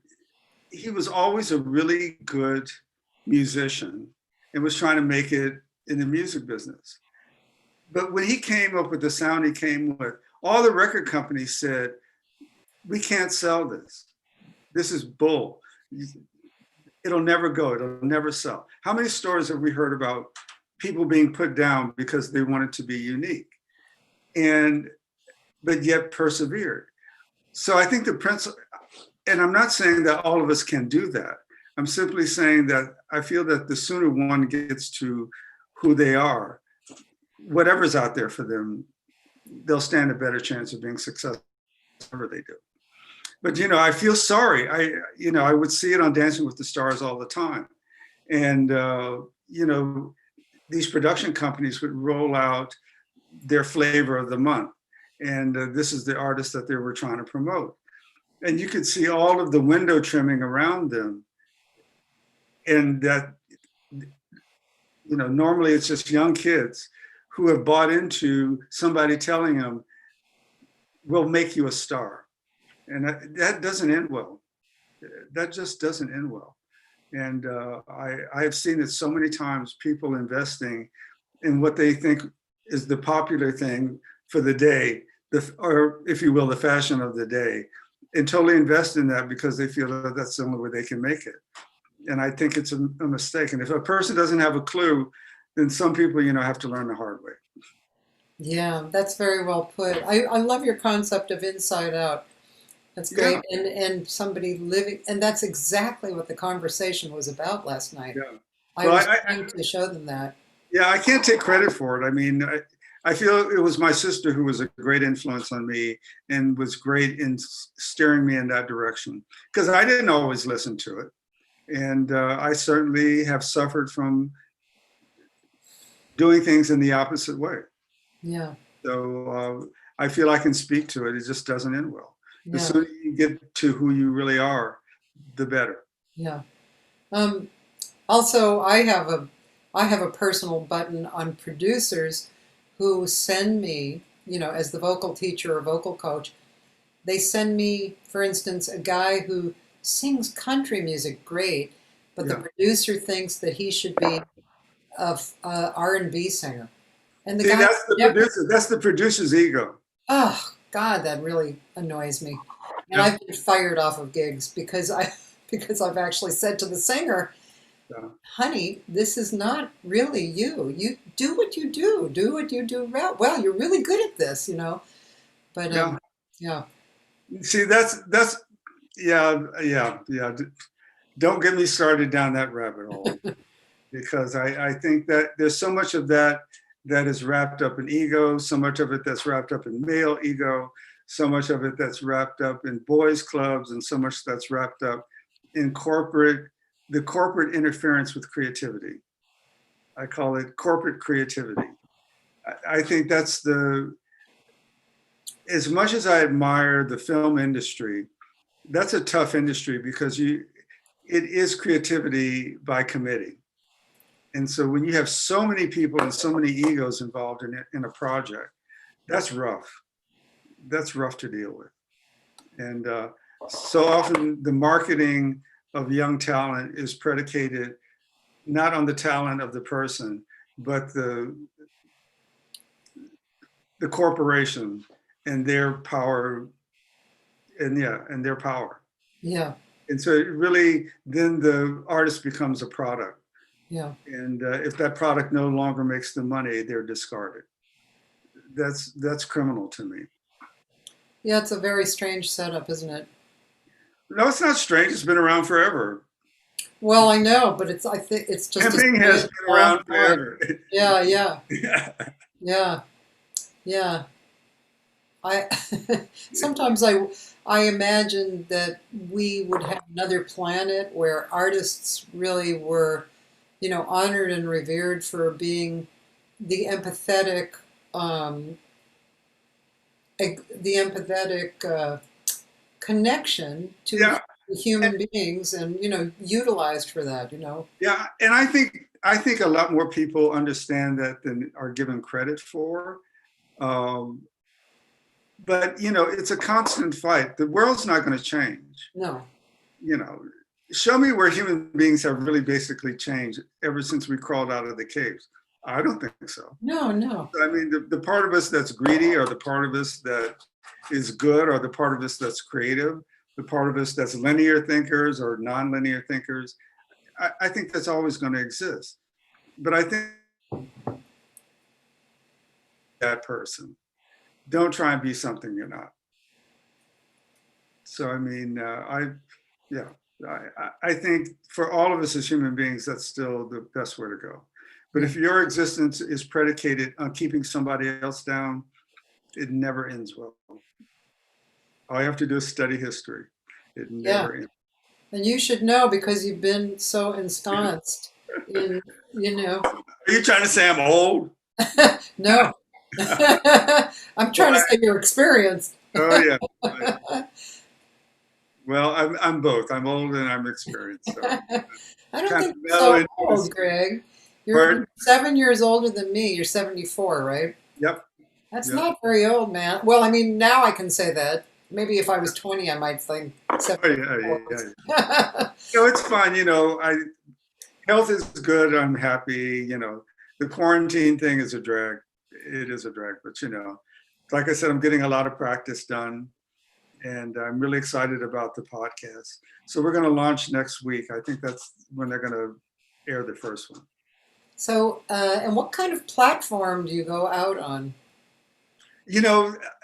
he was always a really good musician and was trying to make it in the music business. But when he came up with the sound he came with, all the record companies said, we can't sell this. This is bull. It'll never go. It'll never sell. How many stories have we heard about people being put down because they wanted to be unique, but yet persevered? So I think the principle, and I'm not saying that all of us can do that. I'm simply saying that I feel that the sooner one gets to who they are, whatever's out there for them, they'll stand a better chance of being successful, whatever they do. But, you know, I feel sorry. I would see it on Dancing with the Stars all the time. And, you know, these production companies would roll out their flavor of the month. And this is the artist that they were trying to promote. And you could see all of the window trimming around them. And that, you know, normally it's just young kids who have bought into somebody telling them, we'll make you a star. And that doesn't end well. That just doesn't end well. And I have seen it so many times, people investing in what they think is the popular thing for the day, or if you will, the fashion of the day, and totally invest in that because they feel that that's the only way they can make it. And I think it's a mistake. And if a person doesn't have a clue, then some people, you know, have to learn the hard way. Yeah, that's very well put. I love your concept of inside out. That's great. Yeah. And somebody living, and that's exactly what the conversation was about last night. Yeah. I was trying to show them that. Yeah, I can't take credit for it. I mean, I feel it was my sister who was a great influence on me and was great in steering me in that direction, because I didn't always listen to it. And I certainly have suffered from doing things in the opposite way. Yeah. So I feel I can speak to it. It just doesn't end well. The Yeah. sooner you get to who you really are, the better. Yeah. Also, I have a personal button on producers who send me, you know, as the vocal teacher or vocal coach, they send me, for instance, a guy who sings country music great, but the producer thinks that he should be a R&B singer. And the See, guy that's the producer. That's the producer's ego. Oh God, that really annoys me. And Yeah. I've been fired off of gigs because I've actually said to the singer, Yeah. honey, this is not really you. You do what you do. Do what you do well. You're really good at this, you know. But Yeah. yeah. See, that's yeah. Don't get me started down that rabbit hole, because I think that there's so much of that is wrapped up in ego, so much of it that's wrapped up in male ego, so much of it that's wrapped up in boys clubs, and so much that's wrapped up in the corporate interference with creativity. I call it corporate creativity. I think that's as much as I admire the film industry, that's a tough industry because it is creativity by committee. And so when you have so many people and so many egos involved in a project, that's rough. That's rough to deal with. And so often the marketing of young talent is predicated not on the talent of the person, but the corporation and their power, and their power. Yeah. And so it really, then the artist becomes a product. Yeah. And if that product no longer makes the money, they're discarded. That's criminal to me. Yeah, it's a very strange setup, isn't it? No, it's not strange. It's been around forever. Well, I know, but I think it's just Pimping has been around forever. Yeah, yeah, Yeah. yeah, yeah. I sometimes I imagine that we would have another planet where artists really were, you know, honored and revered for being the empathetic, connection to Yeah. human beings and, utilized for that, Yeah, and I think a lot more people understand that than are given credit for. Um, but it's a constant fight. The world's not going to change. No. You know, show me where human beings have really basically changed ever since we crawled out of the caves. I don't think so. No. I mean, the part of us that's greedy, or the part of us that is good, or the part of us that's creative, the part of us that's linear thinkers or non-linear thinkers, I think that's always going to exist. But I think that person, don't try and be something you're not. So, I mean, I think for all of us as human beings, that's still the best way to go. But if your existence is predicated on keeping somebody else down, it never ends well. All you have to do is study history. It never ends. And you should know, because you've been so ensconced in, Are you trying to say I'm old? No. I'm trying to say you're experienced. Oh, yeah. Right. Well, I'm both. I'm old and I'm experienced. So. I don't think you're so old, Greg. You're 7 years older than me. You're 74, right? Yep. That's not very old, man. Well, I mean, now I can say that. Maybe if I was 20, I might think 74. Yeah. It's fine. Health is good. I'm happy. The quarantine thing is a drag. It is a drag, but like I said, I'm getting a lot of practice done, and I'm really excited about the podcast. So we're going to launch next week. I think that's when they're going to air the first one. So, and what kind of platform do you go out on?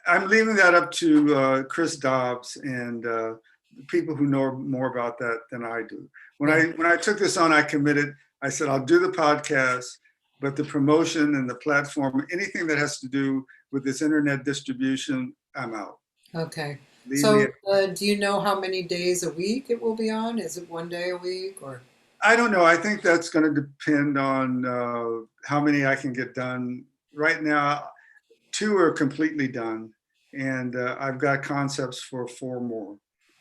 I'm leaving that up to Chris Dobbs and people who know more about that than I do. When I took this on, I committed. I said, I'll do the podcast, but the promotion and the platform, anything that has to do with this internet distribution, I'm out. Okay. So do you know how many days a week it will be on? Is it one day a week, or? I don't know. I think that's going to depend on how many I can get done. Right now, 2 are completely done, and I've got concepts for 4 more,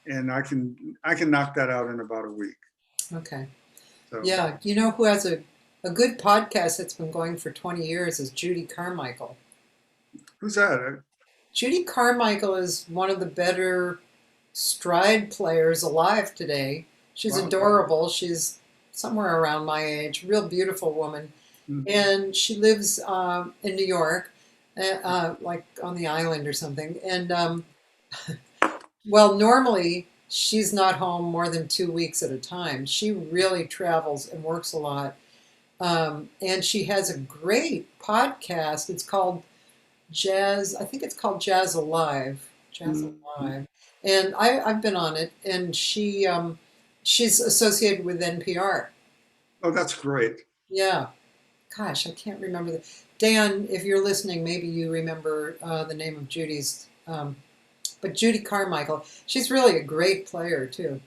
and I can knock that out in about a week. Okay. So. Yeah, who has a good podcast that's been going for 20 years is Judy Carmichael. Who's that? Judy Carmichael is one of the better stride players alive today. She's adorable. She's somewhere around my age, real beautiful woman. Mm-hmm. And she lives in New York, like on the island or something. And well, normally she's not home more than 2 weeks at a time. She really travels and works a lot. And she has a great podcast. It's called Jazz. I think it's called Jazz Alive. Jazz Alive. And I've been on it. And she's associated with NPR. Oh, that's great. Yeah. Gosh, I can't remember the. Dan, if you're listening, maybe you remember the name of Judy's. But Judy Carmichael, she's really a great player too.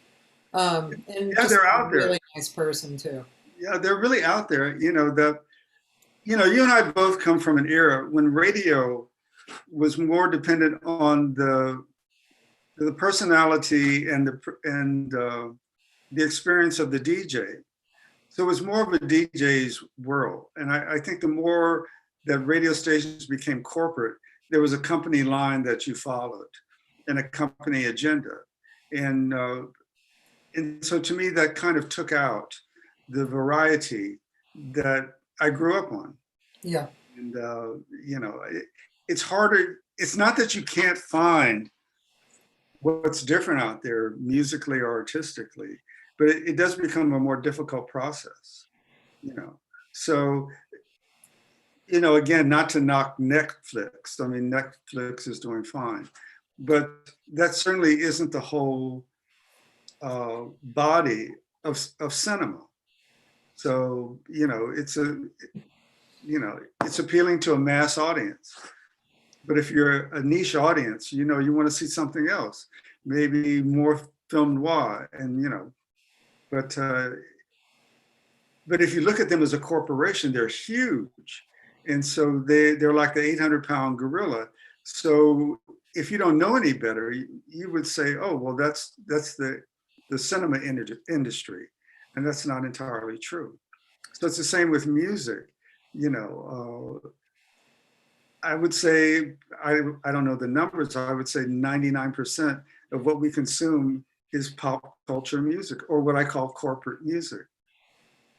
And they're out there. Really nice person too. Yeah, they're really out there. You and I both come from an era when radio was more dependent on the personality and the experience of the DJ. So it was more of a DJ's world. And I think the more that radio stations became corporate, there was a company line that you followed and a company agenda. And so to me, that kind of took out the variety that I grew up on. Yeah. And, it's harder. It's not that you can't find what's different out there musically or artistically, but it does become a more difficult process, So, again, not to knock Netflix. I mean, Netflix is doing fine, but that certainly isn't the whole body of cinema. So, it's appealing to a mass audience. But if you're a niche audience, you want to see something else, maybe more film noir, and but if you look at them as a corporation, they're huge, and so they're like the 800-pound gorilla. So if you don't know any better, you would say, oh well, that's the the cinema industry, and that's not entirely true. So it's the same with music. You know, I would say, I don't know the numbers, I would say 99% of what we consume is pop culture music, or what I call corporate music.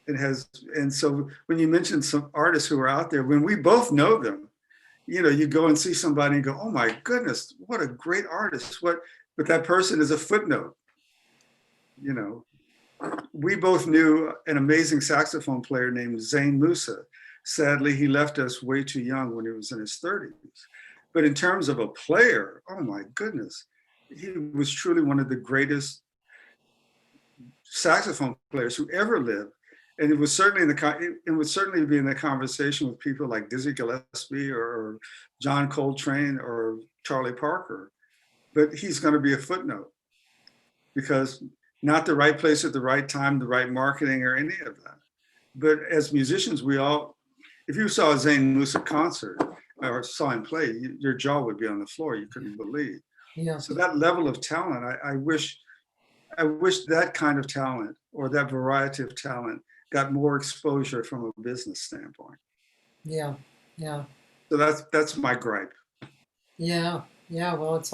It has, and so when you mention some artists who are out there, when we both know them, you know, you go and see somebody and go, oh my goodness, what a great artist. But that person is a footnote. You know, we both knew an amazing saxophone player named Zane Musa. Sadly, he left us way too young when he was in his 30s. But in terms of a player, oh my goodness, he was truly one of the greatest saxophone players who ever lived. And it was certainly it would certainly be in the conversation with people like Dizzy Gillespie or John Coltrane or Charlie Parker. But he's going to be a footnote, because not the right place at the right time, the right marketing or any of that. But as musicians, we all, if you saw a Zane Musa concert or saw him play, your jaw would be on the floor. You couldn't believe. Yeah. So that level of talent, I wish that kind of talent, or that variety of talent, got more exposure from a business standpoint. Yeah. Yeah. So that's my gripe. Yeah. Yeah. Well, it's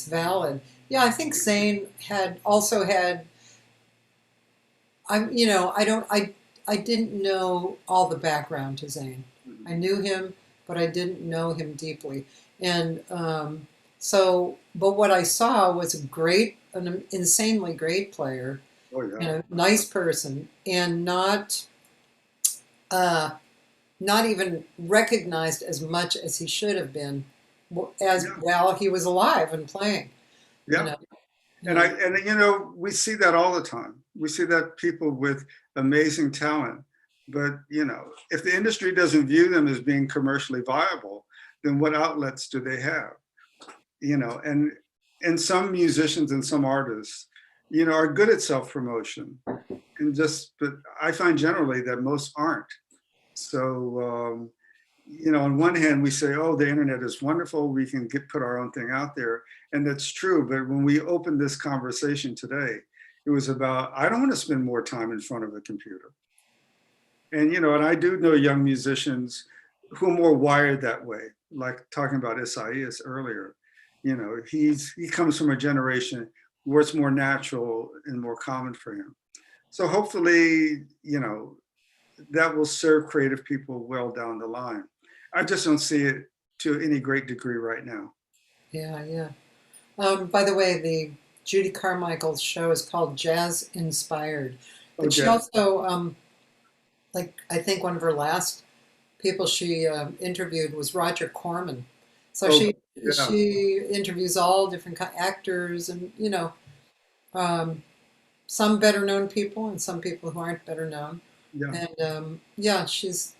valid. Yeah, I think Zane also had. I didn't know all the background to Zane. I knew him, but I didn't know him deeply. And but what I saw was an insanely great player, Oh yeah. you know, nice person, and not even recognized as much as he should have been, as while he was alive and playing. Yeah. You know? And you know, we see that all the time. We see that people with amazing talent, but you know, if the industry doesn't view them as being commercially viable, then what outlets do they have? You know, and some musicians and some artists, you know, are good at self-promotion, but I find generally that most aren't. So you know, on one hand, we say, oh, the internet is wonderful. We can put our own thing out there. And that's true. But when we opened this conversation today, it was about, I don't want to spend more time in front of a computer. And, you know, and I do know young musicians who are more wired that way, like talking about Isaias earlier. You know, he comes from a generation where it's more natural and more common for him. So hopefully, you know, that will serve creative people well down the line. I just don't see it to any great degree right now. Yeah, yeah. By the way, the Judy Carmichael's show is called Jazz Inspired. But Okay. she also, I think one of her last people she interviewed was Roger Corman. So she interviews all different actors, and you know, some better known people and some people who aren't better known. Yeah. And yeah, she's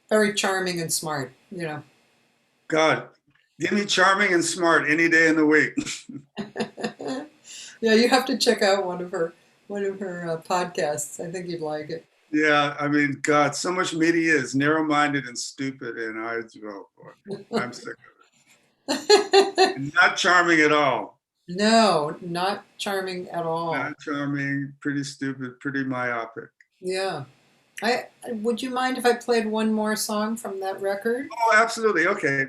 very charming and smart, you know. God, give me charming and smart any day in the week. Yeah, you have to check out one of her podcasts. I think you'd like it. Yeah, I mean, God, so much media is narrow-minded and stupid, and I'm sick of it. And not charming at all. No, not charming at all. Not charming, pretty stupid, pretty myopic. Yeah. Would you mind if I played one more song from that record? Oh, absolutely. Okay.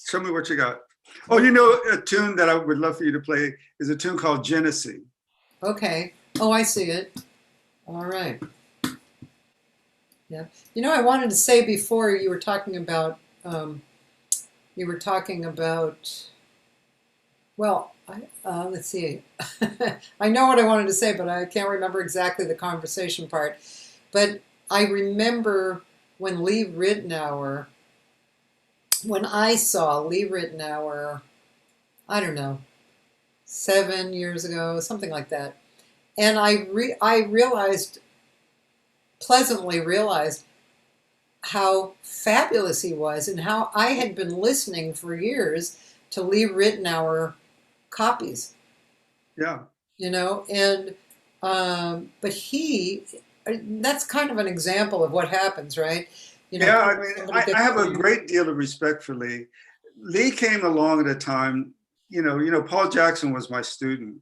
Show me what you got. Oh, you know, a tune that I would love for you to play is a tune called Genesee. Okay. Oh, I see it. All right. Yeah. You know, I wanted to say before you were talking about, well, let's see. I know what I wanted to say, but I can't remember exactly the conversation part. But I remember when I saw Lee Ritenour, I don't know, 7 years ago, something like that. And I pleasantly realized how fabulous he was, and how I had been listening for years to Lee Ritenour copies. Yeah. You know, and but that's kind of an example of what happens, right? You know, yeah, I mean, I have a great deal of respect for Lee. Lee came along at a time Paul Jackson was my student,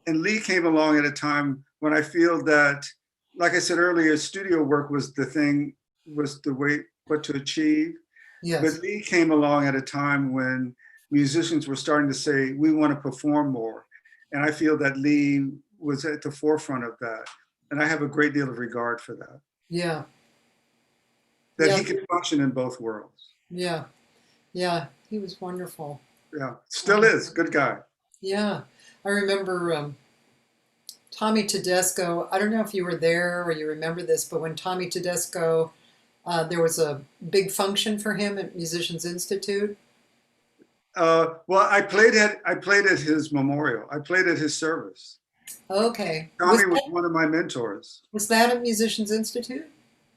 and Lee came along at a time when I feel that, like I said earlier, studio work was the way what to achieve. Yes. But Lee came along at a time when musicians were starting to say, we want to perform more. And I feel that Lee was at the forefront of that. And I have a great deal of regard for that. Yeah. That Yeah. he could function in both worlds. Yeah. Yeah. He was wonderful. Yeah. Still is. Good guy. Yeah. I remember Tommy Tedesco. I don't know if you were there or you remember this, but when Tommy Tedesco, there was a big function for him at Musicians Institute. Well, I played at his memorial. I played at his service. Okay. Tommy was one of my mentors. Was that at Musicians Institute?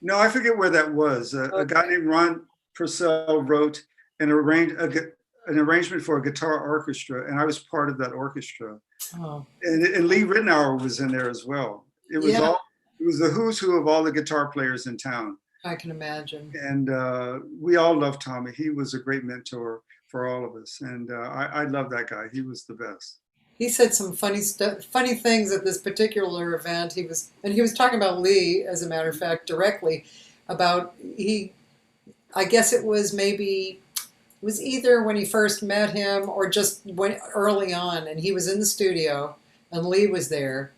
No, I forget where that was. A guy named Ron Purcell wrote an arrangement for a guitar orchestra, and I was part of that orchestra. Oh. And Lee Ritenour was in there as well. It was it was the who's who of all the guitar players in town. I can imagine. And we all loved Tommy. He was a great mentor for all of us, and I love that guy. He was the best. He said some funny things at this particular event. He was talking about Lee, as a matter of fact, directly about I guess it was either when he first met him or just early on, and he was in the studio and Lee was there,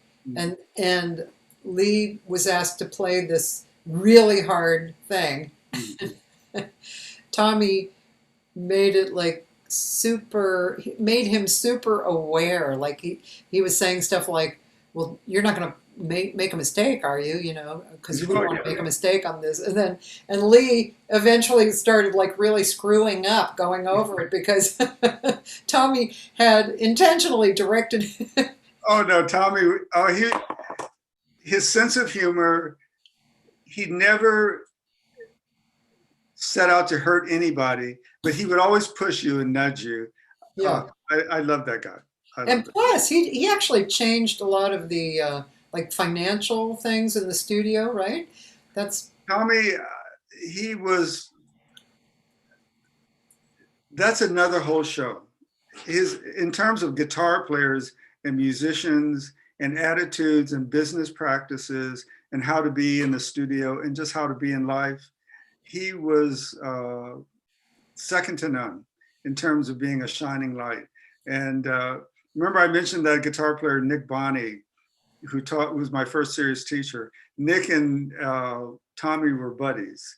and Lee was asked to play this really hard thing. Tommy made it made him super aware. Like he was saying stuff like, well, you're not going to make a mistake, are you? Because you wouldn't want to make a mistake on this. And Lee eventually started really screwing up going over it because Tommy had intentionally directed. Oh no, Tommy! His sense of humor. He never set out to hurt anybody, but he would always push you and nudge you. Yeah, I love that guy. And plus, he actually changed a lot of the financial things in the studio, right? That's Tommy. That's another whole show. In terms of guitar players and musicians and attitudes and business practices and how to be in the studio and just how to be in life, he was second to none in terms of being a shining light. And remember I mentioned that guitar player, Nick Bonney, who was my first serious teacher. Nick and Tommy were buddies.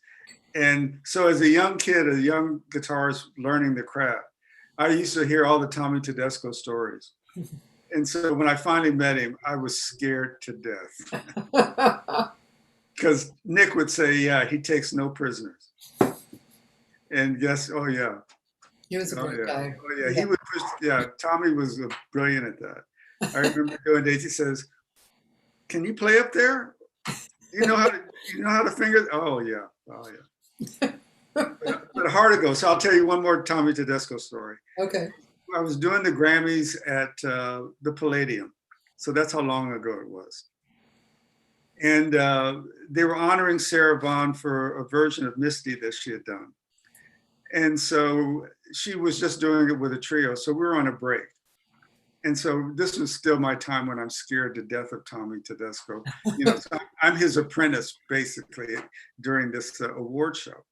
And so as a young kid, a young guitarist learning the craft, I used to hear all the Tommy Tedesco stories. And so when I finally met him, I was scared to death. Because Nick would say, yeah, he takes no prisoners. And yes, oh yeah. He was a great guy. Oh yeah, he would push, Tommy was brilliant at that. I remember doing days, he says, can you play up there? You know how to finger? Oh yeah. But hard to go. So I'll tell you one more Tommy Tedesco story. Okay. I was doing the Grammys at the Palladium. So that's how long ago it was. And they were honoring Sarah Vaughan for a version of Misty that she had done. And so she was just doing it with a trio. So we were on a break. And so this was still my time when I'm scared to death of Tommy Tedesco. So I'm his apprentice basically during this award show.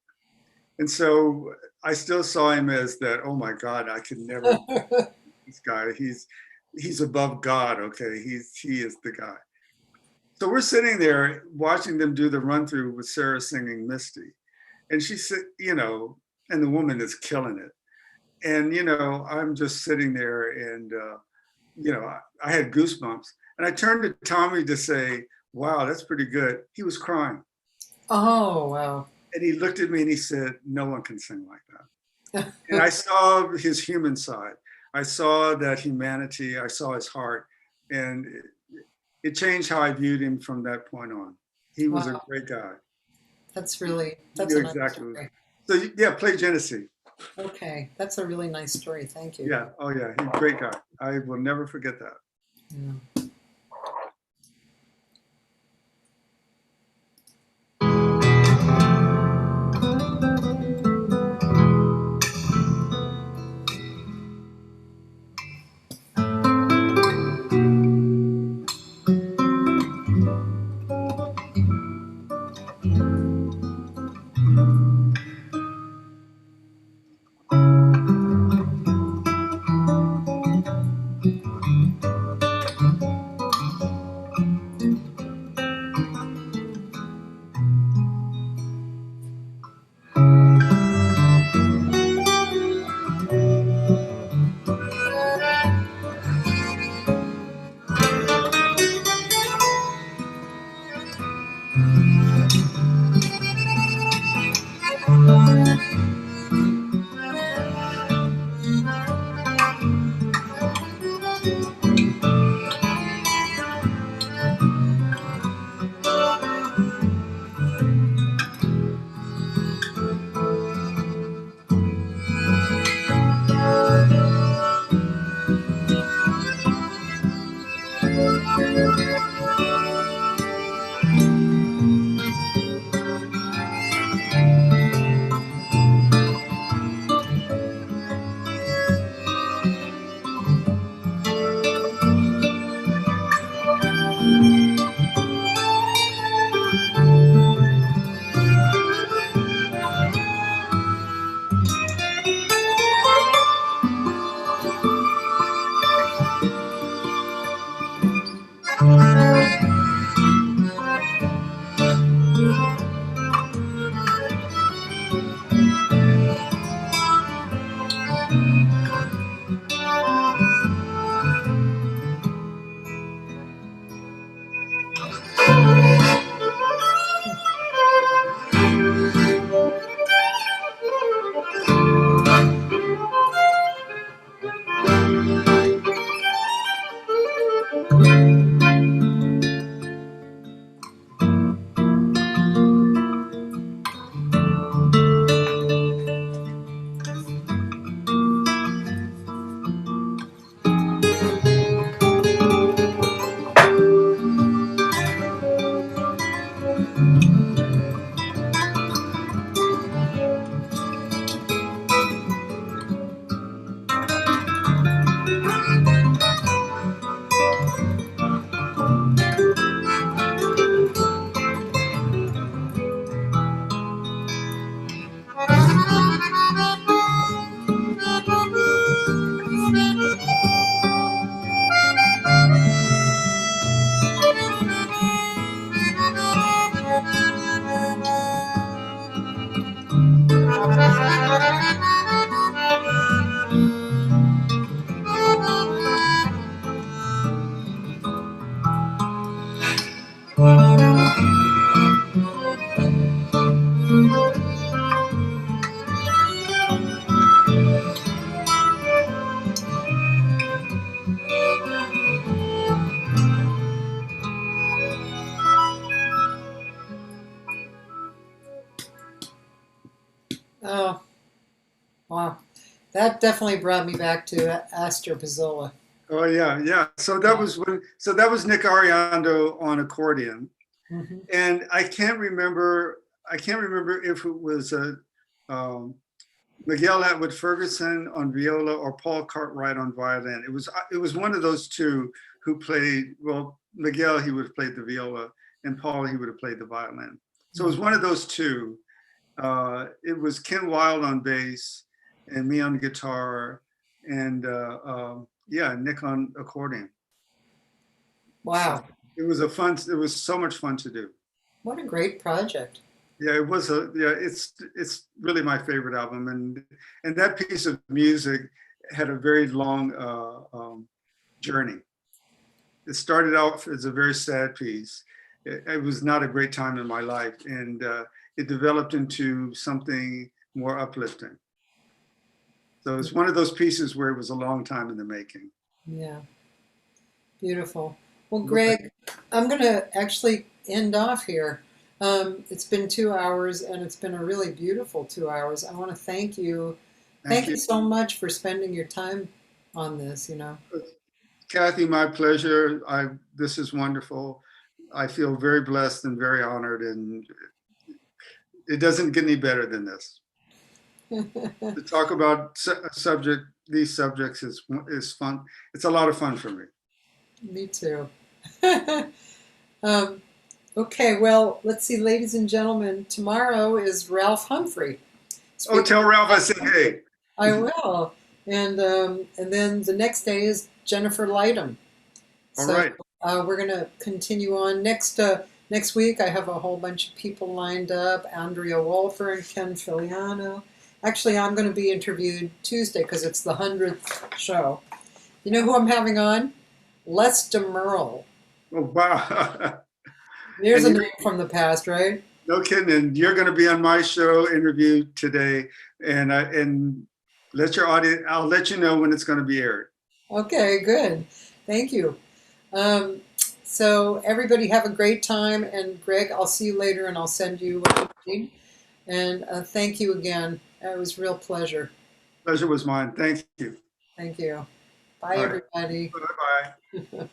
And so I still saw him as that, oh my God, I could never, this guy, he's above God, okay? He is the guy. So we're sitting there watching them do the run through with Sarah singing Misty. And she said, and the woman is killing it. And, I'm just sitting there and, I had goosebumps. And I turned to Tommy to say, wow, that's pretty good. He was crying. Oh, wow. And he looked at me and he said, no one can sing like that. And I saw his human side. I saw that humanity. I saw his heart. And it changed how I viewed him from that point on. He was a great guy. That's a nice exactly. story. So yeah, play Genesee. Okay, that's a really nice story. Thank you. Yeah, oh yeah, he's a great guy. I will never forget that. Yeah. Oh, wow. That definitely brought me back to Astor Piazzolla. Oh yeah, yeah. So that was Nick Ariando on accordion, Mhm. and I can't remember if it was um, Miguel Atwood Ferguson on viola or Paul Cartwright on violin. It was one of those two who played. Well, Miguel, he would have played the viola, and Paul, he would have played the violin. So it was one of those two. It was Ken Wilde on bass and me on guitar, and yeah, Nick on accordion. Wow. It was it was so much fun to do. What a great project. Yeah, it's really my favorite album, and that piece of music had a very long journey. It started out as a very sad piece. It was not a great time in my life, and it developed into something more uplifting. So it's one of those pieces where it was a long time in the making. Yeah. Beautiful. Well, Greg, I'm going to actually end off here. It's been 2 hours, and it's been a really beautiful 2 hours. I want to thank you. Thank you so much for spending your time on this, Cathy, my pleasure. This is wonderful. I feel very blessed and very honored, and it doesn't get any better than this. To talk about these subjects is fun. It's a lot of fun for me. Me too. Okay, well, let's see, ladies and gentlemen, tomorrow is Ralph Humphrey. Oh, tell Ralph I said hey. I will. And then the next day is Jennifer Lightham. All right. We're going to continue on. Next week, I have a whole bunch of people lined up. Andrea Wolfer and Ken Filiano. Actually, I'm going to be interviewed Tuesday because it's the 100th show. You know who I'm having on? Les DeMerle. Oh, wow. There's a name from the past, right? No kidding. And you're going to be on my show interview today. And let your audience, I'll let you know when it's going to be aired. Okay, good. Thank you. So everybody have a great time. And Greg, I'll see you later and I'll send you what you need. And thank you again. It was a real pleasure. Pleasure was mine. Thank you. Thank you. Bye, everybody. Bye-bye.